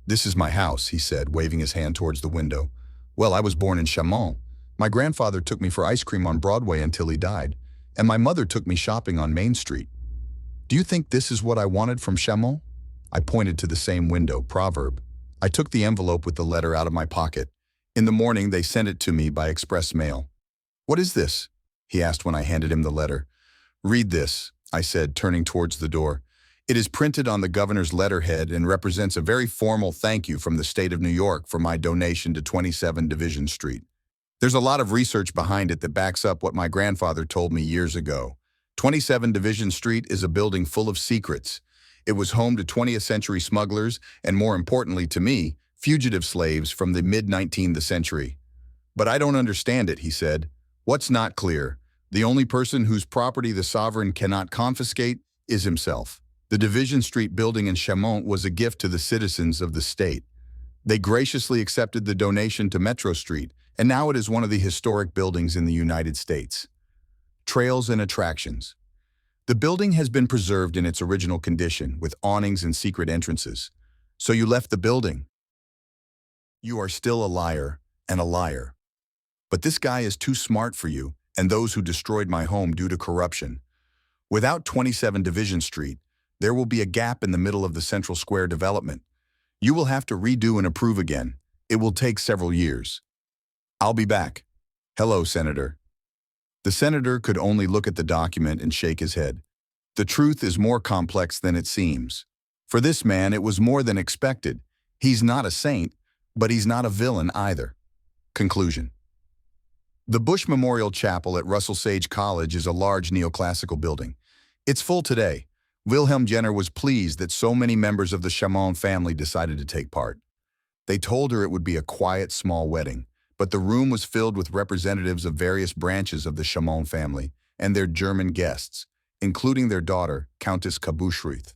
This is my house, he said, waving his hand towards the window. Well, I was born in Chaumont. My grandfather took me for ice cream on Broadway until he died, and my mother took me shopping on Main Street. Do you think this is what I wanted from Chaumont? I pointed to the same window, proverb. I took the envelope with the letter out of my pocket. In the morning, they sent it to me by express mail. What is this? He asked when I handed him the letter. Read this, I said, turning towards the door. It is printed on the governor's letterhead and represents a very formal thank you from the state of New York for my donation to 27 Division Street. There's a lot of research behind it that backs up what my grandfather told me years ago. 27 Division Street is a building full of secrets. It was home to 20th century smugglers and, more importantly to me, fugitive slaves from the mid-19th century. But I don't understand it, he said. What's not clear? The only person whose property the sovereign cannot confiscate is himself. The Division Street building in Chaumont was a gift to the citizens of the state. They graciously accepted the donation to Metro Street, and now it is one of the historic buildings in the United States. Trails and attractions. The building has been preserved in its original condition, with awnings and secret entrances. So you left the building. You are still a liar, and a liar. But this guy is too smart for you, and those who destroyed my home due to corruption. Without 27 Division Street, there will be a gap in the middle of the Central Square development. You will have to redo and approve again. It will take several years. I'll be back. Hello, Senator. The senator could only look at the document and shake his head. The truth is more complex than it seems. For this man, it was more than expected. He's not a saint, but he's not a villain either. Conclusion. The Bush Memorial Chapel at Russell Sage College is a large neoclassical building. It's full today. Wilhelm Jenner was pleased that so many members of the Chamon family decided to take part. They told her it would be a quiet, small wedding, but the room was filled with representatives of various branches of the Chamon family and their German guests, including their daughter, Countess Kabuschreuth.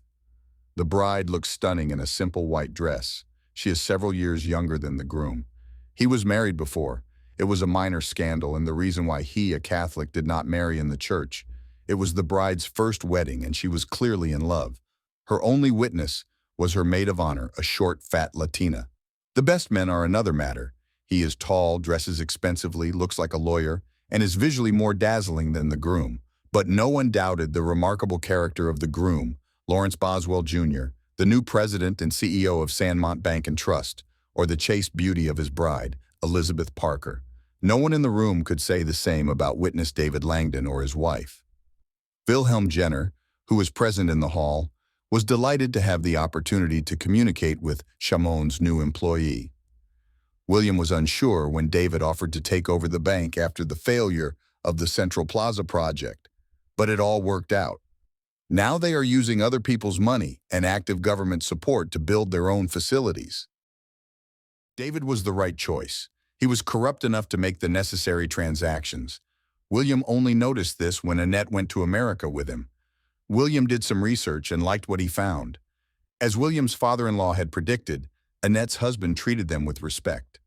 The bride looked stunning in a simple white dress. She is several years younger than the groom. He was married before. It was a minor scandal and the reason why he, a Catholic, did not marry in the church. It was the bride's first wedding and she was clearly in love. Her only witness was her maid of honor, a short, fat Latina. The best men are another matter. He is tall, dresses expensively, looks like a lawyer, and is visually more dazzling than the groom. But no one doubted the remarkable character of the groom, Lawrence Boswell Jr., the new president and CEO of Sandmont Bank and Trust, or the chaste beauty of his bride, Elizabeth Parker. No one in the room could say the same about witness David Langdon or his wife. Wilhelm Jenner, who was present in the hall, was delighted to have the opportunity to communicate with Chamon's new employee. William was unsure when David offered to take over the bank after the failure of the Central Plaza project, but it all worked out. Now they are using other people's money and active government support to build their own facilities. David was the right choice. He was corrupt enough to make the necessary transactions. William only noticed this when Annette went to America with him. William did some research and liked what he found. As William's father-in-law had predicted, Annette's husband treated them with respect.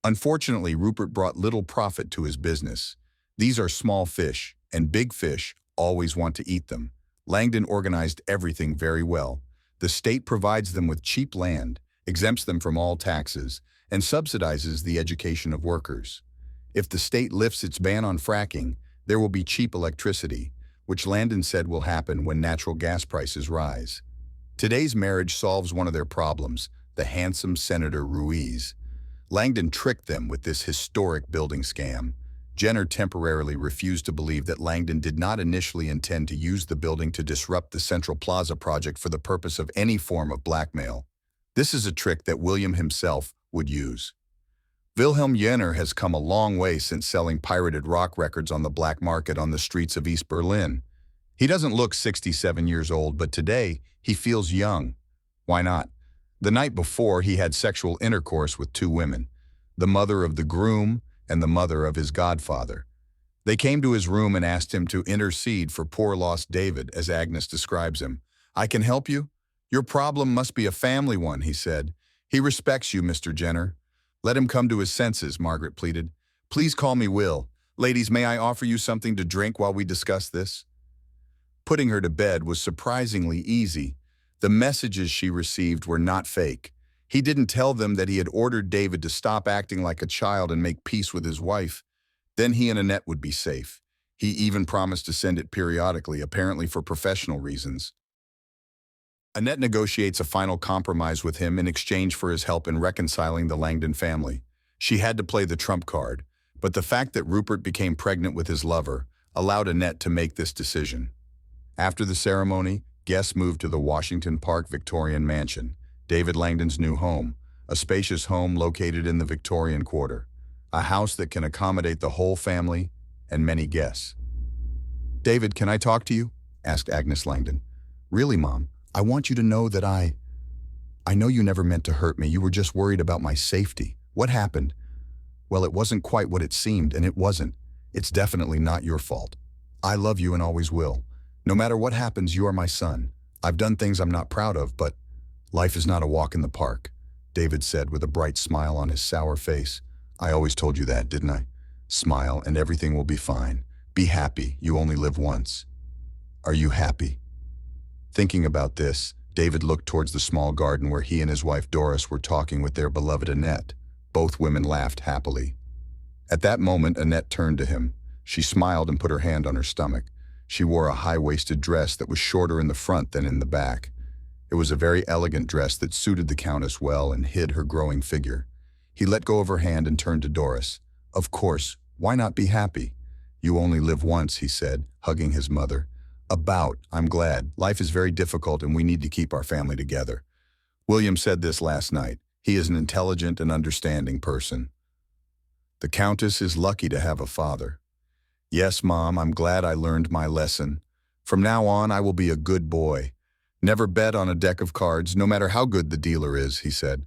Unfortunately, Rupert brought little profit to his business. These are small fish, and big fish always want to eat them. Langdon organized everything very well. The state provides them with cheap land, exempts them from all taxes, and subsidizes the education of workers. If the state lifts its ban on fracking, there will be cheap electricity, which Langdon said will happen when natural gas prices rise. Today's marriage solves one of their problems, the handsome Senator Ruiz. Langdon tricked them with this historic building scam. Jenner temporarily refused to believe that Langdon did not initially intend to use the building to disrupt the Central Plaza project for the purpose of any form of blackmail. This is a trick that William himself would use. Wilhelm Jenner has come a long way since selling pirated rock records on the black market on the streets of East Berlin. He doesn't look 67 years old, but today he feels young. Why not? The night before, he had sexual intercourse with two women, the mother of the groom and the mother of his godfather. They came to his room and asked him to intercede for poor lost David, as Agnes describes him. "I can help you? Your problem must be a family one," he said. "He respects you, Mr. Jenner." "Let him come to his senses," Margaret pleaded. "Please call me Will. Ladies, may I offer you something to drink while we discuss this?" Putting her to bed was surprisingly easy. The messages she received were not fake. He didn't tell them that he had ordered David to stop acting like a child and make peace with his wife. Then he and Annette would be safe. He even promised to send it periodically, apparently for professional reasons. Annette negotiates a final compromise with him in exchange for his help in reconciling the Langdon family. She had to play the trump card, but the fact that Rupert became pregnant with his lover allowed Annette to make this decision. After the ceremony, guests moved to the Washington Park Victorian Mansion, David Langdon's new home, a spacious home located in the Victorian Quarter, a house that can accommodate the whole family and many guests. "David, can I talk to you?" asked Agnes Langdon. "Really, Mom? I want you to know that I know you never meant to hurt me. You were just worried about my safety. What happened? Well, it wasn't quite what it seemed, and it wasn't. It's definitely not your fault. I love you and always will. No matter what happens, you are my son. I've done things I'm not proud of, but life is not a walk in the park," David said with a bright smile on his sour face. "I always told you that, didn't I? Smile and everything will be fine. Be happy. You only live once. Are you happy?" Thinking about this, David looked towards the small garden where he and his wife Doris were talking with their beloved Annette. Both women laughed happily. At that moment, Annette turned to him. She smiled and put her hand on her stomach. She wore a high-waisted dress that was shorter in the front than in the back. It was a very elegant dress that suited the Countess well and hid her growing figure. He let go of her hand and turned to Doris. "Of course, why not be happy? You only live once, he said, hugging his mother. About, I'm glad. Life is very difficult and we need to keep our family together. William said this last night. He is an intelligent and understanding person. The Countess is lucky to have a father. Yes, Mom, I'm glad I learned my lesson. From now on, I will be a good boy. Never bet on a deck of cards, no matter how good the dealer is, he said.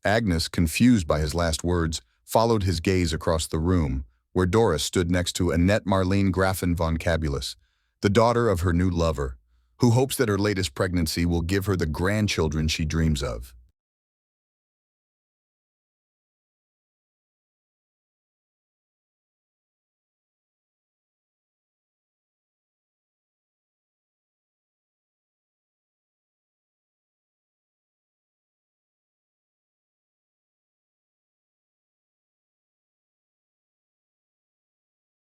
Agnes, confused by his last words, followed his gaze across the room, where Doris stood next to Annette Marlene Grafen von Cabulus, the daughter of her new lover, who hopes that her latest pregnancy will give her the grandchildren she dreams of.